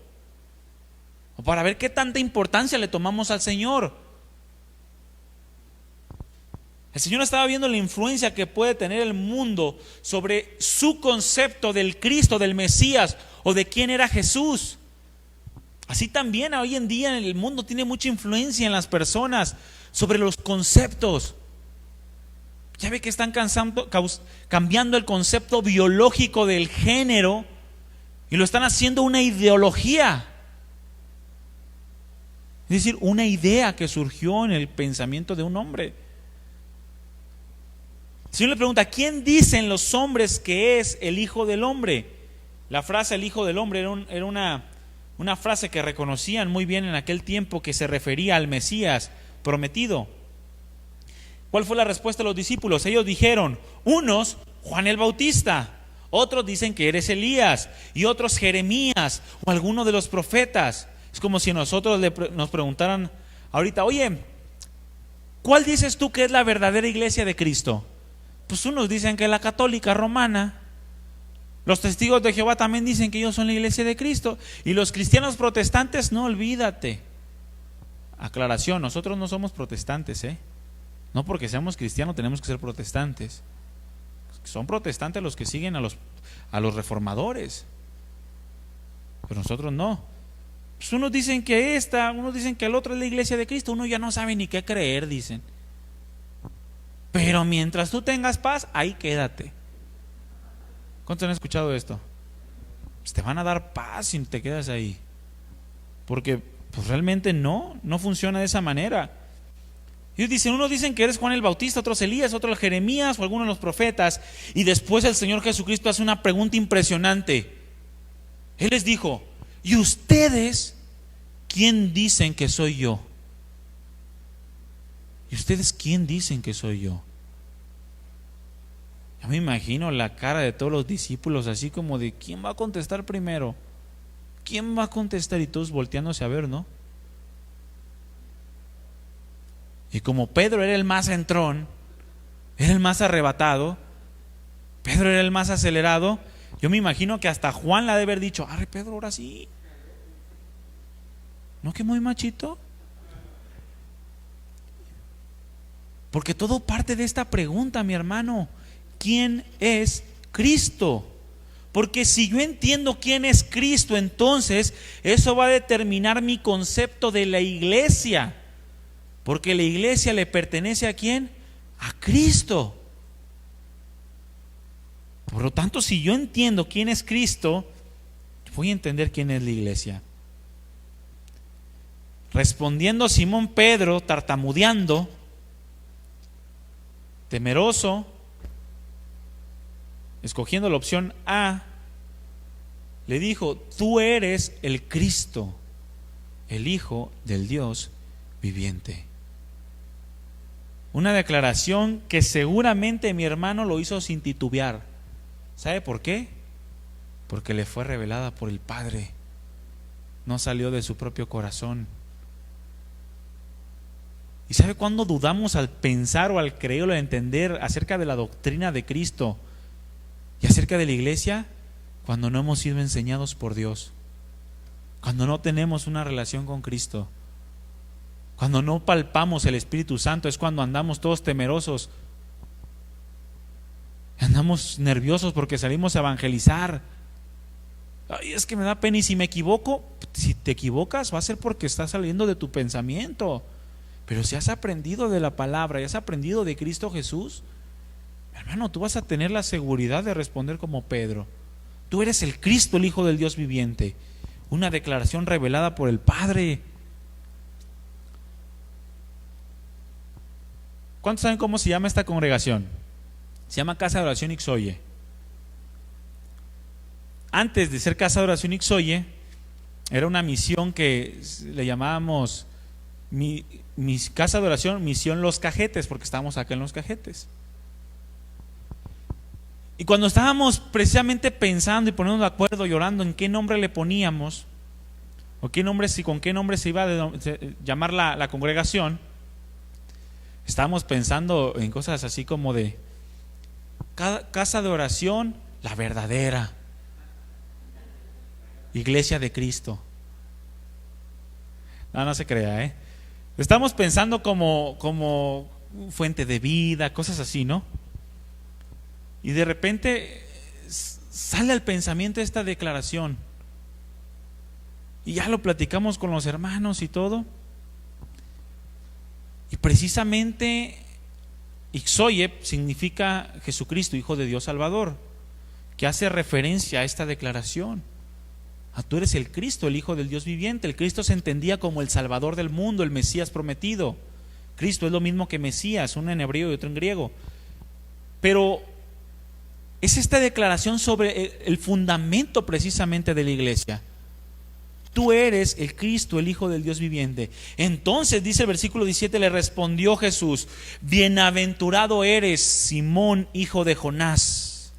O para ver qué tanta importancia le tomamos al Señor. El Señor estaba viendo la influencia que puede tener el mundo sobre su concepto del Cristo, del Mesías o de quién era Jesús. Así también hoy en día en el mundo tiene mucha influencia en las personas sobre los conceptos. Ya ve que están cambiando el concepto biológico del género y lo están haciendo una ideología. Es decir, una idea que surgió en el pensamiento de un hombre. El Señor le pregunta, ¿quién dicen los hombres que es el Hijo del Hombre? La frase el Hijo del Hombre era una frase que reconocían muy bien en aquel tiempo, que se refería al Mesías prometido. ¿Cuál fue la respuesta de los discípulos? Ellos dijeron, unos, Juan el Bautista, otros dicen que eres Elías, y otros Jeremías o alguno de los profetas. Es como si nosotros nos preguntaran ahorita, oye, ¿cuál dices tú que es la verdadera iglesia de Cristo? Pues unos dicen que es la católica romana, los testigos de Jehová también dicen que ellos son la iglesia de Cristo, y los cristianos protestantes, no, olvídate. Aclaración, nosotros no somos protestantes, no porque seamos cristianos tenemos que ser protestantes. Son protestantes los que siguen a los reformadores, pero nosotros no. Pues unos dicen que unos dicen que el otro es la iglesia de Cristo, uno ya no sabe ni qué creer, dicen. Pero mientras tú tengas paz, ahí quédate. ¿Cuántos han escuchado esto? Pues te van a dar paz si te quedas ahí. Porque pues realmente no funciona de esa manera. Ellos dicen, unos dicen que eres Juan el Bautista, otros Elías, otros Jeremías o alguno de los profetas. Y después el Señor Jesucristo hace una pregunta impresionante. Él les dijo, ¿y ustedes quién dicen que soy yo? ¿Y ustedes quién dicen que soy yo? Yo me imagino la cara de todos los discípulos así como de, ¿quién va a contestar primero? ¿quién va a contestar? Y todos volteándose a ver, ¿no? Y como Pedro era el más entrón, era el más arrebatado, Pedro era el más acelerado, yo me imagino que hasta Juan le ha de haber dicho: arre Pedro, ahora sí. ¿No que muy machito? Porque todo parte de esta pregunta, mi hermano: ¿quién es Cristo? Porque si yo entiendo quién es Cristo, entonces eso va a determinar mi concepto de la iglesia. Porque la iglesia le pertenece ¿a quién? A Cristo. Por lo tanto, si yo entiendo quién es Cristo, voy a entender quién es la iglesia. Respondiendo Simón Pedro, tartamudeando, temeroso, escogiendo la opción A, le dijo: tú eres el Cristo, el Hijo del Dios viviente. Una declaración que seguramente mi hermano lo hizo sin titubear. ¿Sabe por qué? Porque le fue revelada por el Padre. No salió de su propio corazón. ¿Y sabe cuándo dudamos al pensar o al creer o al entender acerca de la doctrina de Cristo y acerca de la iglesia? Cuando no hemos sido enseñados por Dios, cuando no tenemos una relación con Cristo, cuando no palpamos el Espíritu Santo, es cuando andamos todos temerosos, andamos nerviosos porque salimos a evangelizar. Ay, es que me da pena, y si me equivoco, si te equivocas va a ser porque estás saliendo de tu pensamiento. Pero si has aprendido de la palabra y has aprendido de Cristo Jesús, hermano, tú vas a tener la seguridad de responder como Pedro: tú eres el Cristo, el Hijo del Dios viviente. Una declaración revelada por el Padre. ¿Cuántos saben cómo se llama esta congregación? Se llama Casa de Oración Ixoye. Antes de ser Casa de Oración Ixoye, era una misión que le llamábamos mi Casa de Oración Misión Los Cajetes, porque estábamos acá en Los Cajetes. Y cuando estábamos precisamente pensando y poniendo de acuerdo y orando en qué nombre le poníamos, o qué nombre, con qué nombre se iba a llamar la congregación, estábamos pensando en cosas así como de Casa de Oración La Verdadera, Iglesia de Cristo. No se crea, Estamos pensando como fuente de vida, cosas así, ¿no? Y de repente sale al pensamiento esta declaración. Y ya lo platicamos con los hermanos y todo. Y precisamente Ixoye significa Jesucristo, Hijo de Dios Salvador, que hace referencia a esta declaración. Tú eres el Cristo, el Hijo del Dios viviente. El Cristo se entendía como el Salvador del mundo, el Mesías prometido. Cristo es lo mismo que Mesías, uno en hebreo y otro en griego. Pero es esta declaración sobre el fundamento precisamente de la iglesia. Tú eres el Cristo, el Hijo del Dios viviente. Entonces dice el versículo 17: le respondió Jesús: bienaventurado eres, Simón, hijo de Jonás,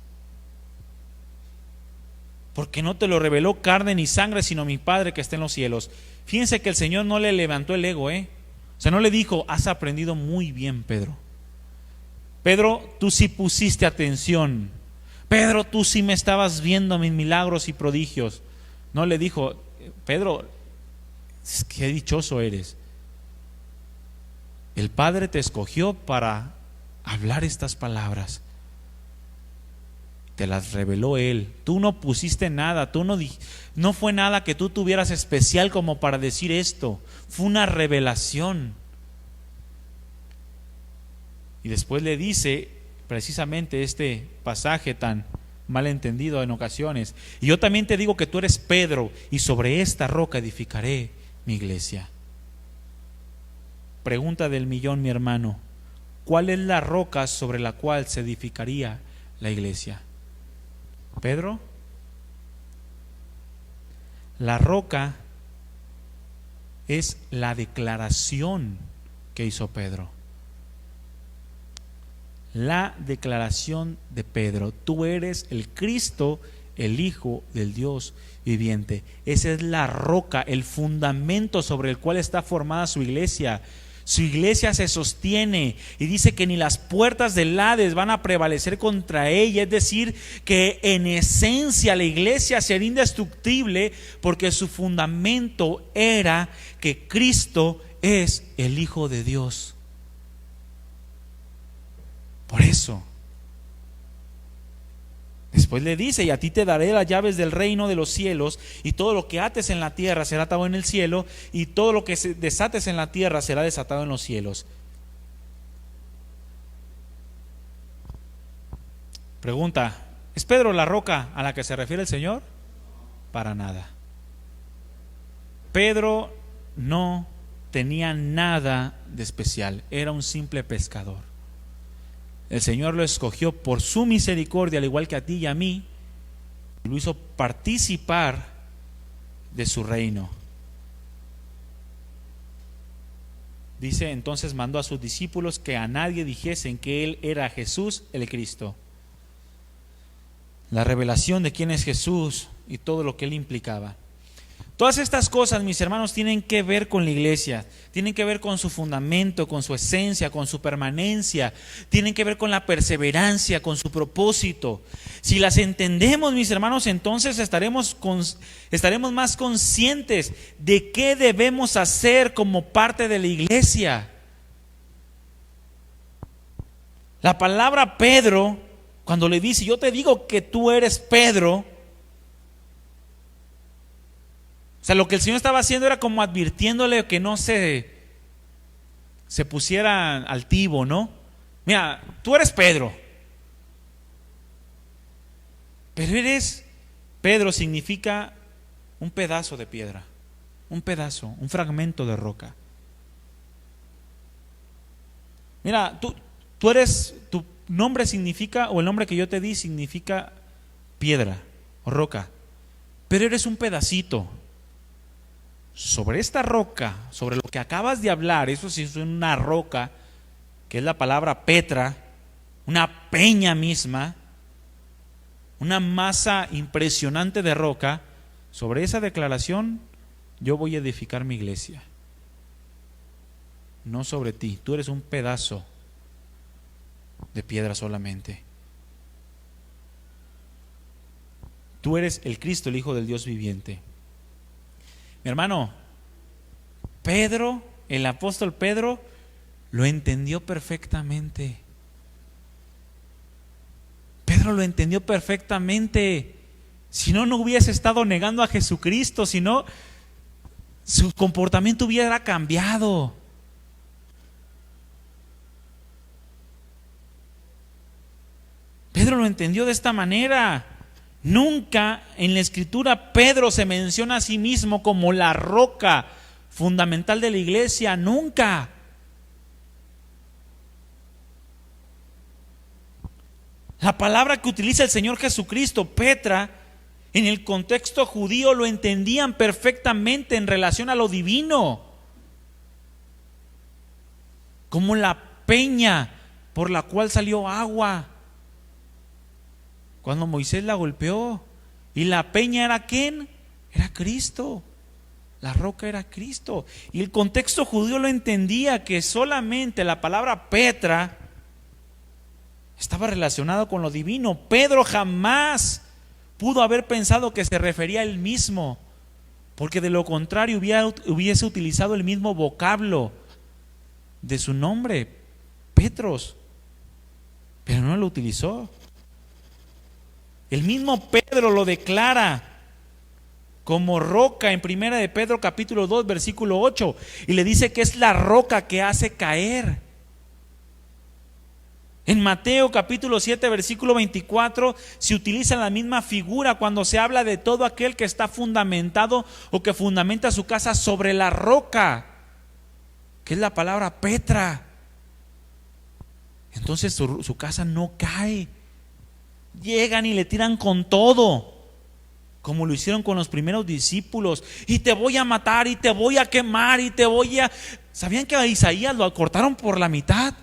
porque no te lo reveló carne ni sangre, sino mi Padre que está en los cielos. Fíjense que el Señor no le levantó el ego, O sea, no le dijo: has aprendido muy bien, Pedro. Pedro, tú sí pusiste atención. Pedro, tú sí me estabas viendo mis milagros y prodigios. No le dijo: Pedro, qué dichoso eres. El Padre te escogió para hablar estas palabras. Te las reveló Él. Tú no pusiste nada, no fue nada que tú tuvieras especial como para decir esto. Fue una revelación. Y después le dice precisamente este pasaje tan mal entendido en ocasiones: y yo también te digo que tú eres Pedro, y sobre esta roca edificaré mi iglesia. Pregunta del millón, mi hermano: ¿cuál es la roca sobre la cual se edificaría la iglesia? ¿Pedro? La roca es la declaración que hizo Pedro. La declaración de Pedro: tú eres el Cristo, el Hijo del Dios viviente. Esa es la roca, el fundamento sobre el cual está formada su iglesia. Su iglesia se sostiene y dice que ni las puertas del Hades van a prevalecer contra ella. Es decir, que en esencia la iglesia será indestructible porque su fundamento era que Cristo es el Hijo de Dios. Por eso después le dice: y a ti te daré las llaves del reino de los cielos, y todo lo que ates en la tierra será atado en el cielo, y todo lo que desates en la tierra será desatado en los cielos. Pregunta: ¿es Pedro la roca a la que se refiere el Señor? Para nada. Pedro no tenía nada de especial, era un simple pescador. El Señor lo escogió por su misericordia, al igual que a ti y a mí, y lo hizo participar de su reino. Dice: entonces mandó a sus discípulos que a nadie dijesen que Él era Jesús el Cristo. La revelación de quién es Jesús y todo lo que Él implicaba. Todas estas cosas, mis hermanos, tienen que ver con la iglesia, tienen que ver con su fundamento, con su esencia, con su permanencia, tienen que ver con la perseverancia, con su propósito. Si las entendemos, mis hermanos, entonces estaremos más conscientes de qué debemos hacer como parte de la iglesia. La palabra Pedro, cuando le dice: yo te digo que tú eres Pedro, o sea, lo que el Señor estaba haciendo era como advirtiéndole que no se pusiera altivo, ¿no? Mira, tú eres Pedro, pero Pedro significa un pedazo de piedra, un pedazo, un fragmento de roca. Mira, tu nombre significa, o el nombre que yo te di significa piedra o roca, pero eres un pedacito. Sobre esta roca, sobre lo que acabas de hablar, eso sí es una roca, que es la palabra Petra, una peña misma, una masa impresionante de roca. Sobre esa declaración yo voy a edificar mi iglesia, no sobre ti. Tú eres un pedazo de piedra solamente. Tú eres el Cristo, el Hijo del Dios viviente. Mi hermano, Pedro, el apóstol Pedro, lo entendió perfectamente. Pedro lo entendió perfectamente. Si no, no hubiese estado negando a Jesucristo, si no, su comportamiento hubiera cambiado. Pedro lo entendió de esta manera. Nunca en la Escritura Pedro se menciona a sí mismo como la roca fundamental de la iglesia, nunca. La palabra que utiliza el Señor Jesucristo, Petra, en el contexto judío lo entendían perfectamente en relación a lo divino, como la peña por la cual salió agua cuando Moisés la golpeó. Y la peña era ¿quién? Era Cristo. La roca era Cristo. Y el contexto judío lo entendía, que solamente la palabra Petra estaba relacionado con lo divino. Pedro jamás pudo haber pensado que se refería a él mismo, porque de lo contrario hubiese utilizado el mismo vocablo de su nombre, Petros, pero no lo utilizó. El mismo Pedro lo declara como roca en primera de Pedro capítulo 2 versículo 8, y le dice que es la roca que hace caer. En Mateo capítulo 7 versículo 24 se utiliza la misma figura cuando se habla de todo aquel que está fundamentado o que fundamenta su casa sobre la roca, que es la palabra Petra. Entonces su casa no cae. Llegan y le tiran con todo, como lo hicieron con los primeros discípulos, y te voy a matar, y te voy a quemar, y te voy a... ¿Sabían que a Isaías lo cortaron por la mitad?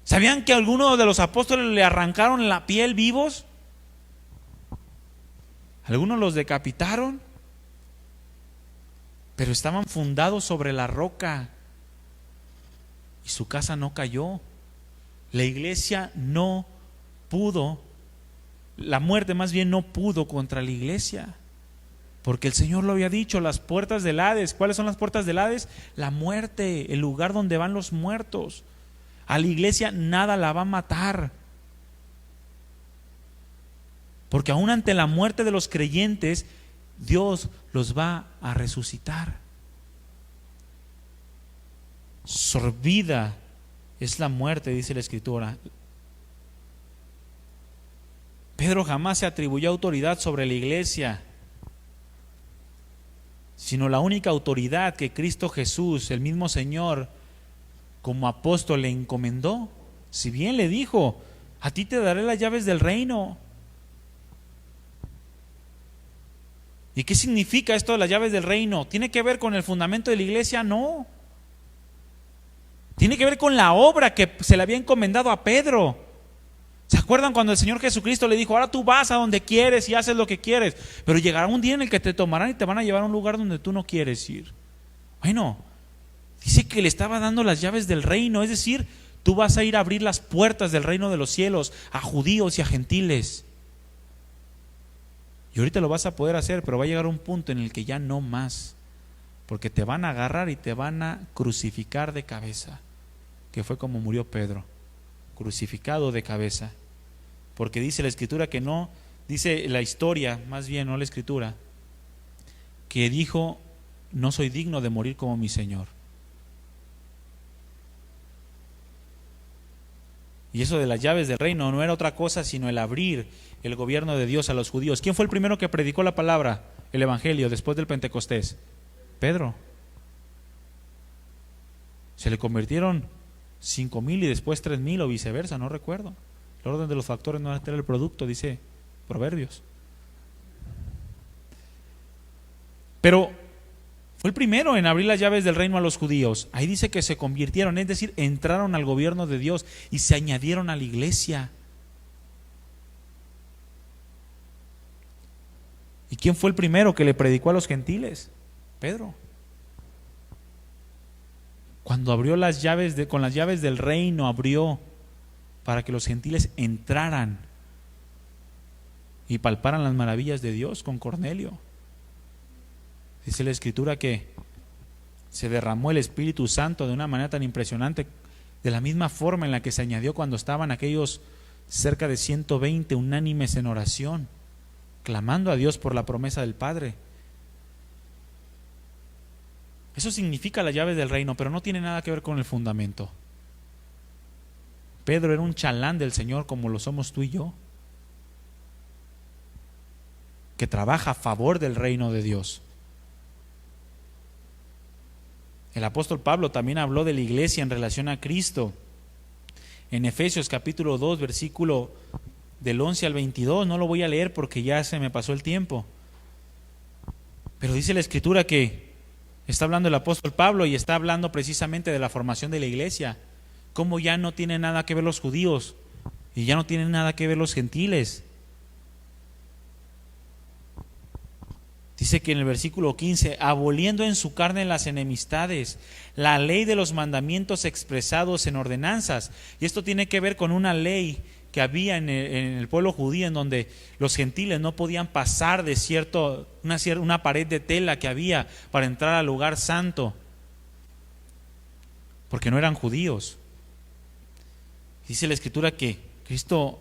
¿Sabían que a algunos de los apóstoles le arrancaron la piel vivos? Algunos los decapitaron, pero estaban fundados sobre la roca y su casa no cayó. La iglesia no pudo, la muerte más bien no pudo contra la iglesia, porque el Señor lo había dicho, las puertas del Hades. ¿Cuáles son las puertas del Hades? La muerte, el lugar donde van los muertos. A la iglesia nada la va a matar, porque aún ante la muerte de los creyentes, Dios los va a resucitar. Sorbida es la muerte, dice la Escritura. Pedro jamás se atribuyó autoridad sobre la iglesia, sino la única autoridad que Cristo Jesús, el mismo Señor, como apóstol le encomendó. Si bien le dijo: a ti te daré las llaves del reino. ¿Y qué significa esto de las llaves del reino? ¿Tiene que ver con el fundamento de la iglesia? No. Tiene que ver con la obra que se le había encomendado a Pedro. ¿Se acuerdan cuando el Señor Jesucristo le dijo: ahora tú vas a donde quieres y haces lo que quieres, pero llegará un día en el que te tomarán y te van a llevar a un lugar donde tú no quieres ir? Bueno, dice que le estaba dando las llaves del reino, es decir, tú vas a ir a abrir las puertas del reino de los cielos a judíos y a gentiles. Y ahorita lo vas a poder hacer, pero va a llegar un punto en el que ya no más, porque te van a agarrar y te van a crucificar de cabeza, que fue como murió Pedro, crucificado de cabeza. Porque dice la Escritura que no, dice la historia, más bien no la Escritura, que dijo: no soy digno de morir como mi Señor. Y eso de las llaves del reino no era otra cosa sino el abrir el gobierno de Dios a los judíos. ¿Quién fue el primero que predicó la palabra, el evangelio, después del Pentecostés? Pedro. Se le convirtieron 5,000 y después 3,000 o viceversa, no recuerdo. El orden de los factores no altera el producto, dice Proverbios. Pero fue el primero en abrir las llaves del reino a los judíos. Ahí dice que se convirtieron, es decir, entraron al gobierno de Dios y se añadieron a la iglesia. ¿Y quién fue el primero que le predicó a los gentiles? Pedro. Cuando abrió las llaves con las llaves del reino, abrió para que los gentiles entraran y palparan las maravillas de Dios con Cornelio. Dice la Escritura que se derramó el Espíritu Santo de una manera tan impresionante, de la misma forma en la que se añadió cuando estaban aquellos cerca de 120 unánimes en oración, clamando a Dios por la promesa del Padre. Eso significa la llave del reino, pero no tiene nada que ver con el fundamento. Pedro era un chalán del Señor como lo somos tú y yo, que trabaja a favor del reino de Dios. El apóstol Pablo también habló de la iglesia en relación a Cristo. En Efesios capítulo 2, versículo del 11 al 22, no lo voy a leer porque ya se me pasó el tiempo. Pero dice la Escritura que está hablando el apóstol Pablo y está hablando precisamente de la formación de la iglesia. Cómo ya no tiene nada que ver los judíos y ya no tienen nada que ver los gentiles. Dice que en el versículo 15, aboliendo en su carne las enemistades, la ley de los mandamientos expresados en ordenanzas. Y esto tiene que ver con una ley que había en el pueblo judío, en donde los gentiles no podían pasar de una pared de tela que había para entrar al lugar santo, porque no eran judíos. Dice la Escritura que Cristo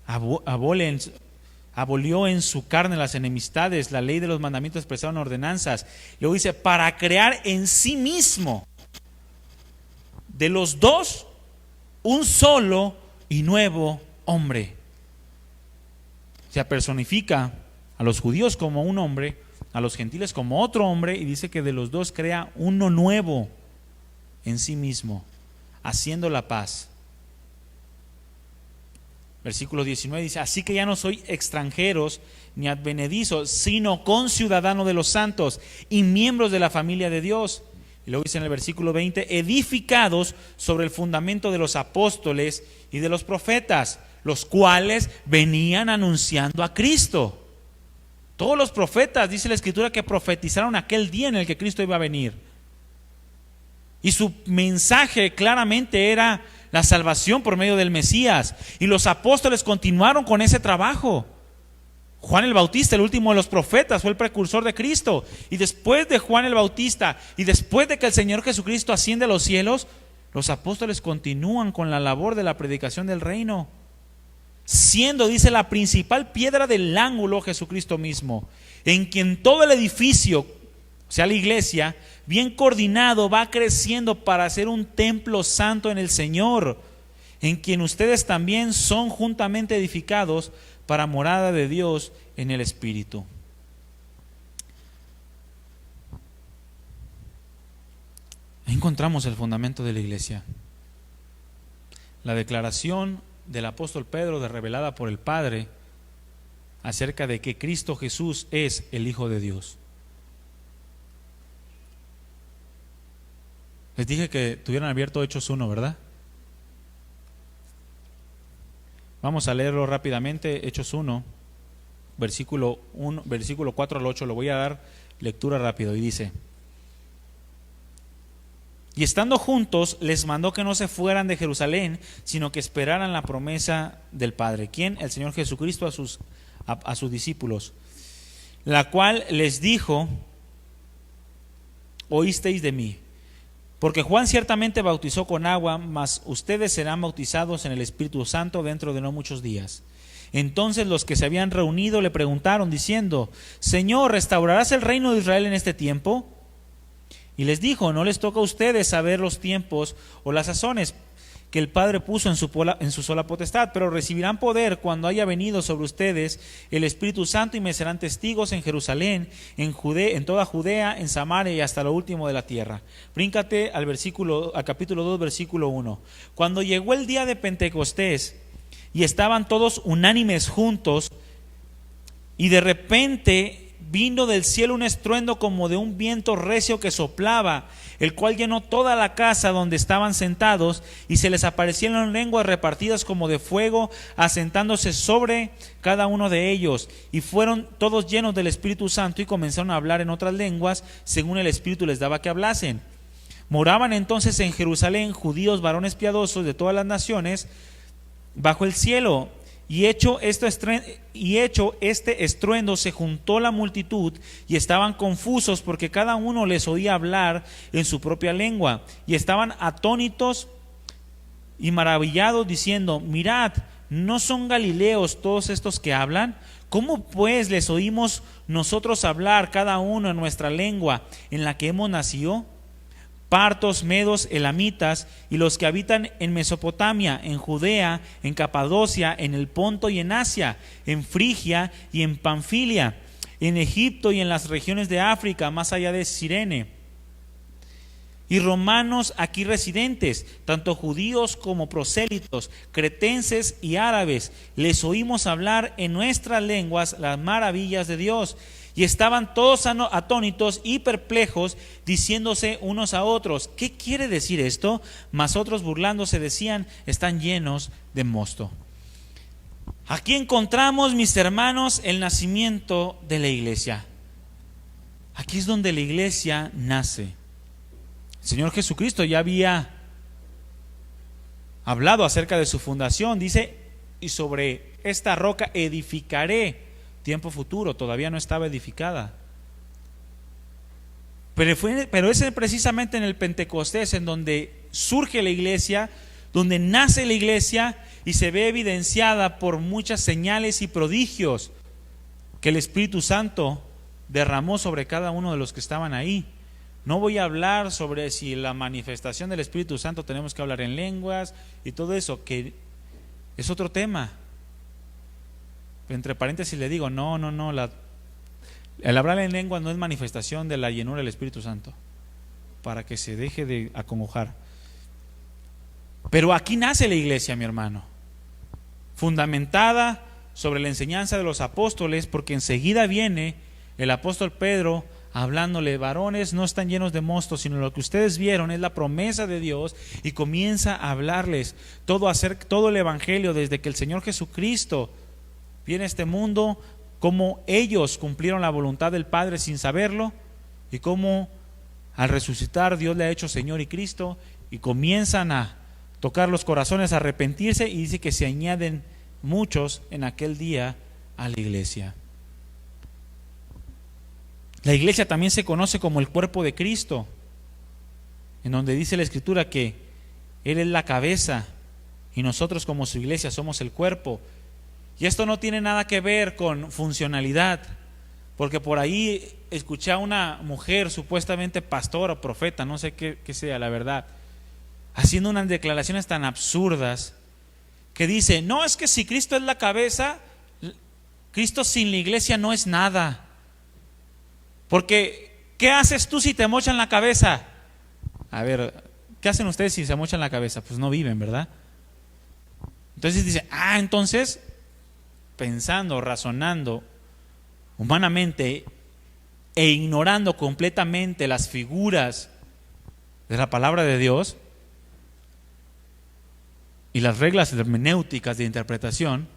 abolió en su carne las enemistades, la ley de los mandamientos expresados en ordenanzas. Luego dice, para crear en sí mismo de los dos un solo y nuevo hombre. O sea, personifica a los judíos como un hombre, a los gentiles como otro hombre, y dice que de los dos crea uno nuevo en sí mismo, haciendo la paz. Versículo 19 dice, así que ya no soy extranjeros ni advenedizos, sino conciudadanos de los santos y miembros de la familia de Dios. Y luego dice en el versículo 20, edificados sobre el fundamento de los apóstoles y de los profetas, los cuales venían anunciando a Cristo. Todos los profetas, dice la Escritura, que profetizaron aquel día en el que Cristo iba a venir. Y su mensaje claramente era la salvación por medio del Mesías. Y los apóstoles continuaron con ese trabajo. Juan el Bautista, el último de los profetas, fue el precursor de Cristo. Y después de Juan el Bautista, y después de que el Señor Jesucristo asciende a los cielos, los apóstoles continúan con la labor de la predicación del reino, siendo, dice, la principal piedra del ángulo Jesucristo mismo, en quien todo el edificio, o sea la iglesia, bien coordinado, va creciendo para ser un templo santo en el Señor, en quien ustedes también son juntamente edificados para morada de Dios en el Espíritu. Ahí encontramos el fundamento de la iglesia. La declaración del apóstol Pedro, revelada por el Padre, acerca de que Cristo Jesús es el Hijo de Dios. Les dije que tuvieran abierto Hechos 1, ¿verdad? Vamos a leerlo rápidamente. Hechos 1, versículo 4 al 8. Lo voy a dar lectura rápido y dice: y estando juntos, les mandó que no se fueran de Jerusalén, sino que esperaran la promesa del Padre. ¿Quién? El Señor Jesucristo a sus discípulos, la cual les dijo: oísteis de mí, porque Juan ciertamente bautizó con agua, mas ustedes serán bautizados en el Espíritu Santo dentro de no muchos días. Entonces los que se habían reunido le preguntaron diciendo: Señor, ¿restaurarás el reino de Israel en este tiempo? Y les dijo: no les toca a ustedes saber los tiempos o las sazones que el Padre puso en su sola potestad, pero recibirán poder cuando haya venido sobre ustedes el Espíritu Santo, y me serán testigos en Jerusalén, en toda Judea, en Samaria y hasta lo último de la tierra. Bríncate al capítulo 2, versículo 1. Cuando llegó el día de Pentecostés y estaban todos unánimes juntos, y de repente vino del cielo un estruendo como de un viento recio que soplaba, el cual llenó toda la casa donde estaban sentados, y se les aparecieron lenguas repartidas como de fuego, asentándose sobre cada uno de ellos, y fueron todos llenos del Espíritu Santo y comenzaron a hablar en otras lenguas según el Espíritu les daba que hablasen. Moraban entonces en Jerusalén judíos, varones piadosos de todas las naciones bajo el cielo. Y hecho este estruendo, se juntó la multitud y estaban confusos, porque cada uno les oía hablar en su propia lengua, y estaban atónitos y maravillados, diciendo: mirad, ¿no son galileos todos estos que hablan? ¿Cómo pues les oímos nosotros hablar cada uno en nuestra lengua en la que hemos nacido? Partos, medos, elamitas, y los que habitan en Mesopotamia, en Judea, en Capadocia, en el Ponto y en Asia, en Frigia y en Panfilia, en Egipto y en las regiones de África, más allá de Cirene, y romanos aquí residentes, tanto judíos como prosélitos, cretenses y árabes, les oímos hablar en nuestras lenguas las maravillas de Dios. Y estaban todos atónitos y perplejos, diciéndose unos a otros: ¿qué quiere decir esto? Mas otros, burlándose, decían: están llenos de mosto. Aquí encontramos, mis hermanos, el nacimiento de la iglesia. Aquí es donde la iglesia nace. El Señor Jesucristo ya había hablado acerca de su fundación. Dice: y sobre esta roca edificaré. Tiempo futuro, todavía no estaba edificada. Pero es precisamente en el Pentecostés en donde surge la iglesia, donde nace la iglesia, y se ve evidenciada por muchas señales y prodigios que el Espíritu Santo derramó sobre cada uno de los que estaban ahí. No voy a hablar sobre si la manifestación del Espíritu Santo tenemos que hablar en lenguas y todo eso, que es otro tema. Entre paréntesis le digo, no, el hablar en lengua no es manifestación de la llenura del Espíritu Santo, para que se deje de acongojar. Pero aquí nace la iglesia, mi hermano, fundamentada sobre la enseñanza de los apóstoles, porque enseguida viene el apóstol Pedro hablándole: varones, no están llenos de mosto, sino lo que ustedes vieron es la promesa de Dios, y comienza a hablarles todo el evangelio, desde que el Señor Jesucristo viene a este mundo cómo ellos cumplieron la voluntad del Padre sin saberlo y cómo al resucitar Dios le ha hecho Señor y Cristo, y comienzan a tocar los corazones, a arrepentirse, y dice que se añaden muchos en aquel día a la iglesia. La iglesia también se conoce como el cuerpo de Cristo, en donde dice la Escritura que Él es la cabeza y nosotros como su iglesia somos el cuerpo. Y esto no tiene nada que ver con funcionalidad, porque por ahí escuché a una mujer, supuestamente pastora o profeta, no sé qué sea la verdad, haciendo unas declaraciones tan absurdas que dice: no, es que si Cristo es la cabeza, Cristo sin la iglesia no es nada. Porque ¿qué haces tú si te mochan la cabeza? A ver, ¿qué hacen ustedes si se mochan la cabeza? Pues no viven, ¿verdad? Entonces dice, entonces, pensando, razonando humanamente e ignorando completamente las figuras de la palabra de Dios y las reglas hermenéuticas de interpretación,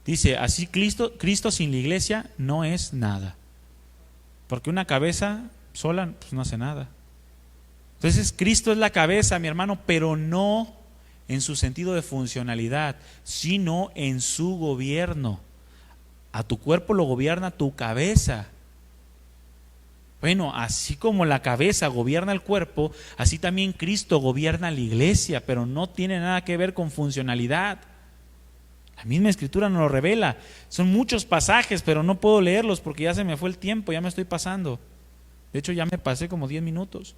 dice, así Cristo sin la iglesia no es nada. Porque una cabeza sola pues no hace nada. Entonces Cristo es la cabeza, mi hermano, pero no en su sentido de funcionalidad, sino en su gobierno. A tu cuerpo lo gobierna tu cabeza. Bueno, así como la cabeza gobierna el cuerpo, así también Cristo gobierna la iglesia, pero no tiene nada que ver con funcionalidad. La misma Escritura nos lo revela. Son muchos pasajes, pero no puedo leerlos porque ya se me fue el tiempo, ya me estoy pasando. De hecho, ya me pasé como 10 minutos.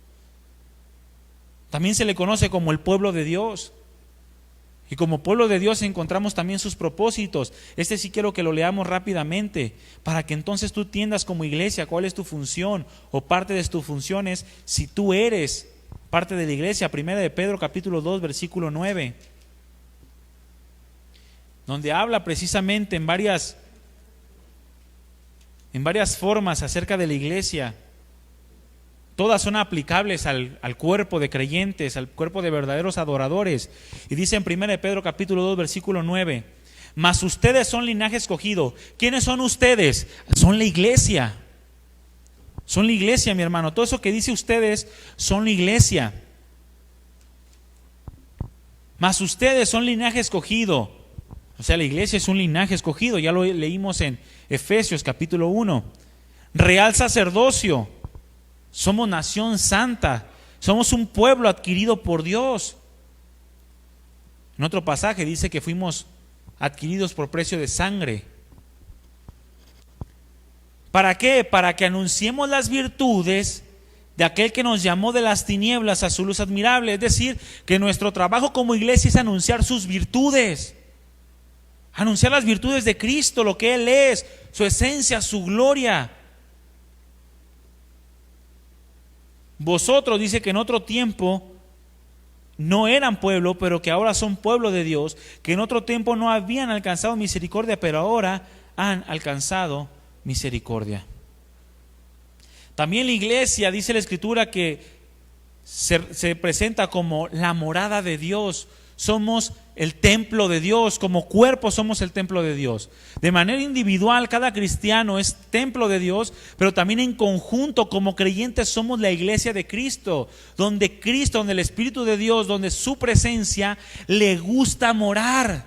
También se le conoce como el pueblo de Dios. Y como pueblo de Dios encontramos también sus propósitos. Este sí quiero que lo leamos rápidamente, para que entonces tú entiendas como iglesia cuál es tu función, o parte de tus funciones, si tú eres parte de la iglesia. Primera de Pedro capítulo 2 versículo 9, donde habla precisamente en varias formas acerca de la iglesia. Todas son aplicables al cuerpo de creyentes, al cuerpo de verdaderos adoradores. Y dice en 1 Pedro capítulo 2 versículo 9, mas ustedes son linaje escogido. ¿Quiénes son ustedes? Son la iglesia. Son la iglesia, mi hermano. Todo eso que dice ustedes son la iglesia. Mas ustedes son linaje escogido. O sea, la iglesia es un linaje escogido. Ya lo leímos en Efesios capítulo 1. Real sacerdocio. Somos nación santa, somos un pueblo adquirido por Dios. En otro pasaje dice que fuimos adquiridos por precio de sangre. ¿Para qué? Para que anunciemos las virtudes de aquel que nos llamó de las tinieblas a su luz admirable. Es decir, que nuestro trabajo como iglesia es anunciar sus virtudes, anunciar las virtudes de Cristo, lo que Él es, su esencia, su gloria. Vosotros, dice que en otro tiempo no eran pueblo, pero que ahora son pueblo de Dios, que en otro tiempo no habían alcanzado misericordia, pero ahora han alcanzado misericordia. También la iglesia, dice la Escritura, que se presenta como la morada de Dios. Somos el templo de Dios, como cuerpo somos el templo de Dios. De manera individual, cada cristiano es templo de Dios, pero también en conjunto, como creyentes, somos la iglesia de Cristo, donde Cristo, donde el Espíritu de Dios, donde su presencia le gusta morar.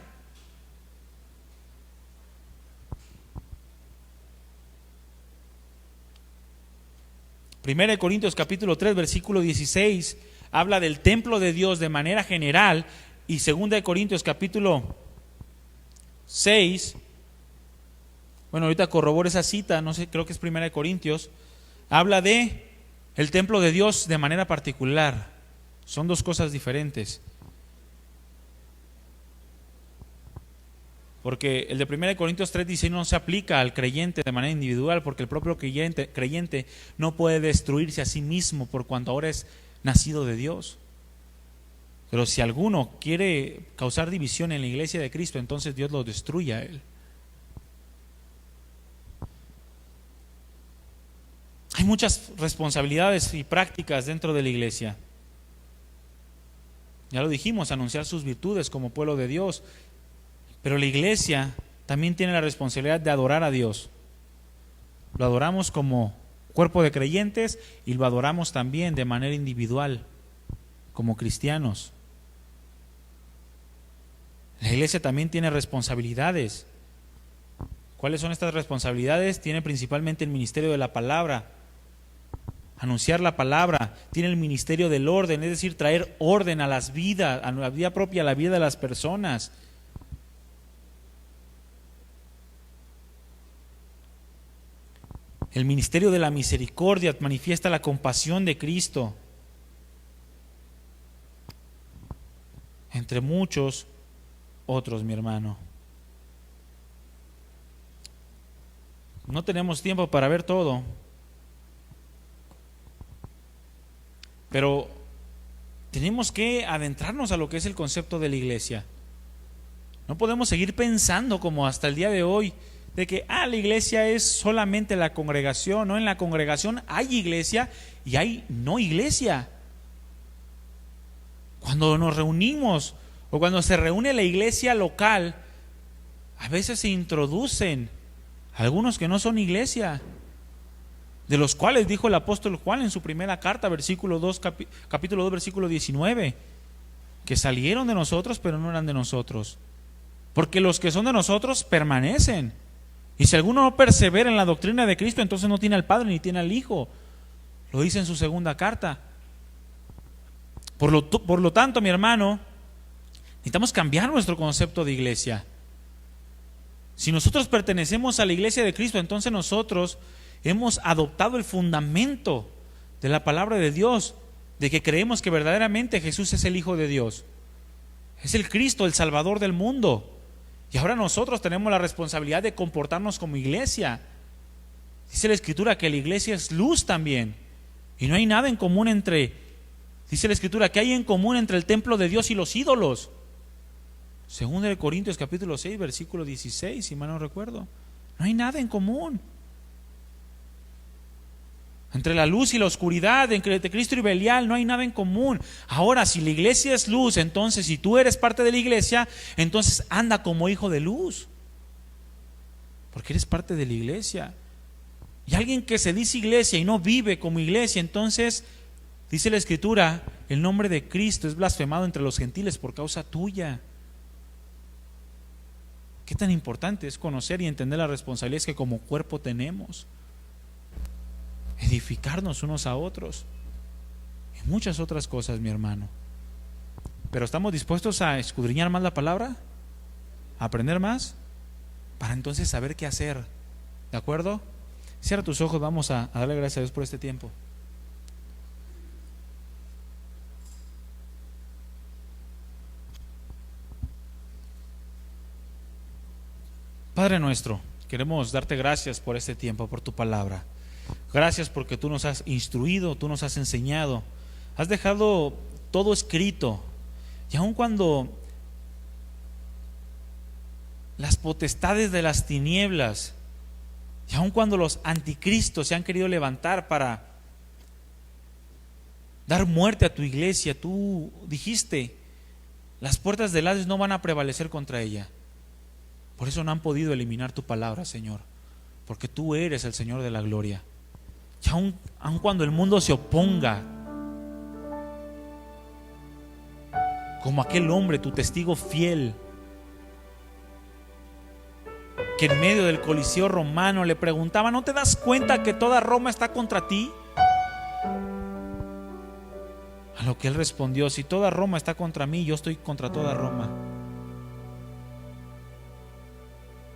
Primera de Corintios capítulo 3 versículo 16 habla del templo de Dios de manera general. Y 2 de Corintios capítulo 6, bueno, ahorita corroboro esa cita, no sé, creo que es 1 de Corintios, habla de el templo de Dios de manera particular. Son dos cosas diferentes. Porque el de 1 de Corintios 3:16 no se aplica al creyente de manera individual, porque el propio creyente no puede destruirse a sí mismo por cuanto ahora es nacido de Dios. Pero si alguno quiere causar división en la iglesia de Cristo, entonces Dios lo destruye a él. Hay muchas responsabilidades y prácticas dentro de la iglesia. Ya lo dijimos, anunciar sus virtudes como pueblo de Dios. Pero la iglesia también tiene la responsabilidad de adorar a Dios. Lo adoramos como cuerpo de creyentes y lo adoramos también de manera individual, como cristianos. La iglesia también tiene responsabilidades. ¿Cuáles son estas responsabilidades? Tiene principalmente el ministerio de la palabra, anunciar la palabra. Tiene el ministerio del orden, es decir, traer orden a las vidas, a la vida propia, a la vida de las personas. El ministerio de la misericordia manifiesta la compasión de Cristo. Entre muchos otros, mi hermano. No tenemos tiempo para ver todo, pero tenemos que adentrarnos a lo que es el concepto de la iglesia. No podemos seguir pensando como hasta el día de hoy, de que la iglesia es solamente la congregación. No, en la congregación hay iglesia y hay no iglesia. Cuando nos reunimos o cuando se reúne la iglesia local, a veces se introducen algunos que no son iglesia, de los cuales dijo el apóstol Juan en su primera carta, capítulo 2, versículo 19, que salieron de nosotros pero no eran de nosotros, porque los que son de nosotros permanecen. Y si alguno no persevera en la doctrina de Cristo, entonces no tiene al Padre ni tiene al Hijo. Lo dice en su segunda carta. Por lo tanto, mi hermano, necesitamos cambiar nuestro concepto de iglesia. Si nosotros pertenecemos a la iglesia de Cristo, entonces nosotros hemos adoptado el fundamento de la palabra de Dios, de que creemos que verdaderamente Jesús es el Hijo de Dios. Es el Cristo, el Salvador del mundo. Y ahora nosotros tenemos la responsabilidad de comportarnos como iglesia. Dice la Escritura que la iglesia es luz también. Y no hay nada en común dice la Escritura que hay en común entre el templo de Dios y los ídolos. Según de Corintios capítulo 6, versículo 16, si mal no recuerdo. No hay nada en común. Entre la luz y la oscuridad, entre Cristo y Belial, no hay nada en común. Ahora, si la iglesia es luz, entonces si tú eres parte de la iglesia, entonces anda como hijo de luz, porque eres parte de la iglesia. Y alguien que se dice iglesia y no vive como iglesia, entonces dice la Escritura, el nombre de Cristo es blasfemado entre los gentiles por causa tuya. Qué tan importante es conocer y entender las responsabilidades que como cuerpo tenemos. Edificarnos unos a otros y muchas otras cosas, mi hermano. Pero ¿estamos dispuestos a escudriñar más la palabra? ¿A aprender más? Para entonces saber qué hacer. ¿De acuerdo? Cierra tus ojos, vamos a darle gracias a Dios por este tiempo. Padre nuestro, queremos darte gracias por este tiempo, por tu palabra. Gracias porque tú nos has instruido, tú nos has enseñado, has dejado todo escrito. Y aun cuando las potestades de las tinieblas, y aun cuando los anticristos se han querido levantar para dar muerte a tu iglesia, tú dijiste, las puertas del Hades no van a prevalecer contra ella. Por eso no han podido eliminar tu palabra, Señor, porque tú eres el Señor de la gloria. Y aun cuando el mundo se oponga, como aquel hombre, tu testigo fiel, que en medio del Coliseo romano le preguntaba, ¿no te das cuenta que toda Roma está contra ti? A lo que él respondió, si toda Roma está contra mí, yo estoy contra toda Roma.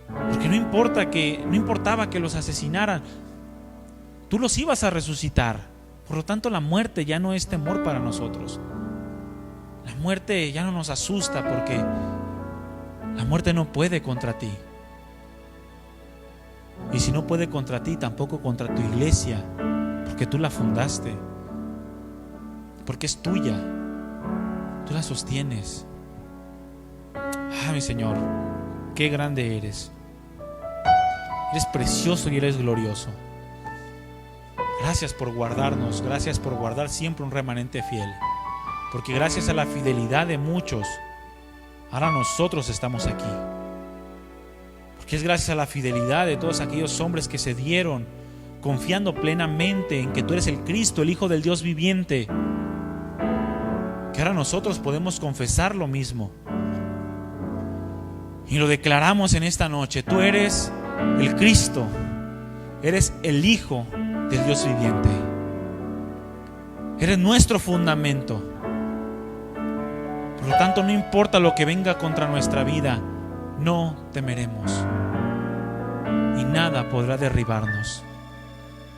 Porque no importaba que los asesinaran, tú los ibas a resucitar. Por lo tanto, la muerte ya no es temor para nosotros. La muerte ya no nos asusta, porque la muerte no puede contra ti. Y si no puede contra ti, tampoco contra tu iglesia, porque tú la fundaste, porque es tuya, tú la sostienes. Mi Señor, qué grande eres. Eres precioso y eres glorioso. Gracias por guardarnos, gracias por guardar siempre un remanente fiel, porque gracias a la fidelidad de muchos, ahora nosotros estamos aquí. Porque es gracias a la fidelidad de todos aquellos hombres que se dieron confiando plenamente en que tú eres el Cristo, el Hijo del Dios viviente, que ahora nosotros podemos confesar lo mismo. Y lo declaramos en esta noche: tú eres el Cristo, eres el Hijo del Dios viviente, eres nuestro fundamento. Por lo tanto, no importa lo que venga contra nuestra vida, no temeremos, y nada podrá derribarnos.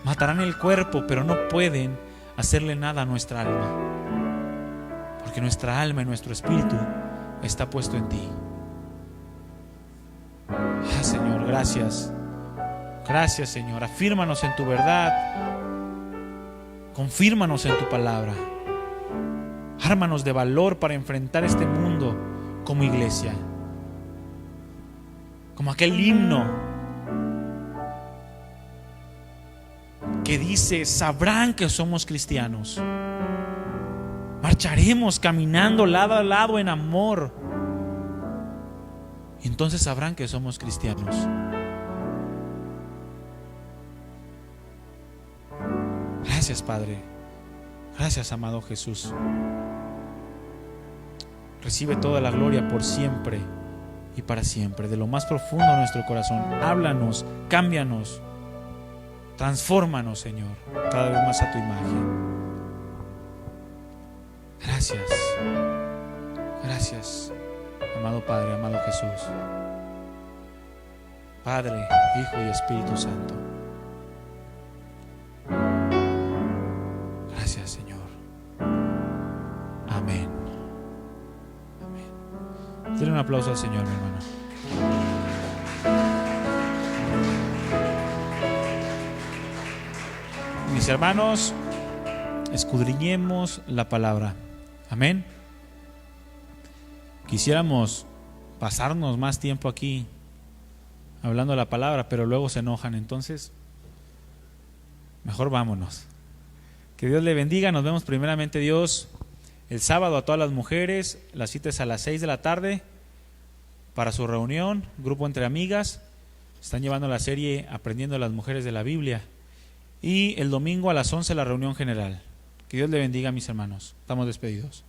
Matarán el cuerpo, pero no pueden hacerle nada a nuestra alma, porque nuestra alma y nuestro espíritu está puesto en ti. Señor, gracias. Gracias, Señor. Afírmanos en tu verdad. Confírmanos en tu palabra. Ármanos de valor para enfrentar este mundo como iglesia. Como aquel himno que dice: sabrán que somos cristianos. Marcharemos caminando lado a lado en amor. Y entonces sabrán que somos cristianos. Gracias, Padre. Gracias, amado Jesús. Recibe toda la gloria por siempre y para siempre, de lo más profundo de nuestro corazón. Háblanos, cámbianos, transfórmanos, Señor, cada vez más a tu imagen. Gracias. Gracias, amado Padre, amado Jesús. Padre, Hijo y Espíritu Santo. Gracias, Señor. Amén. Amén. Dile un aplauso al Señor, mi hermano. Mis hermanos, escudriñemos la palabra. Amén. Quisiéramos pasarnos más tiempo aquí hablando de la palabra, pero luego se enojan, entonces mejor vámonos. Que Dios le bendiga. Nos vemos primeramente Dios el sábado a todas las mujeres. La cita es a las 6 de la tarde para su reunión, grupo entre amigas. Están llevando la serie Aprendiendo las Mujeres de la Biblia. Y el domingo a las 11 la reunión general. Que Dios le bendiga, mis hermanos. Estamos despedidos.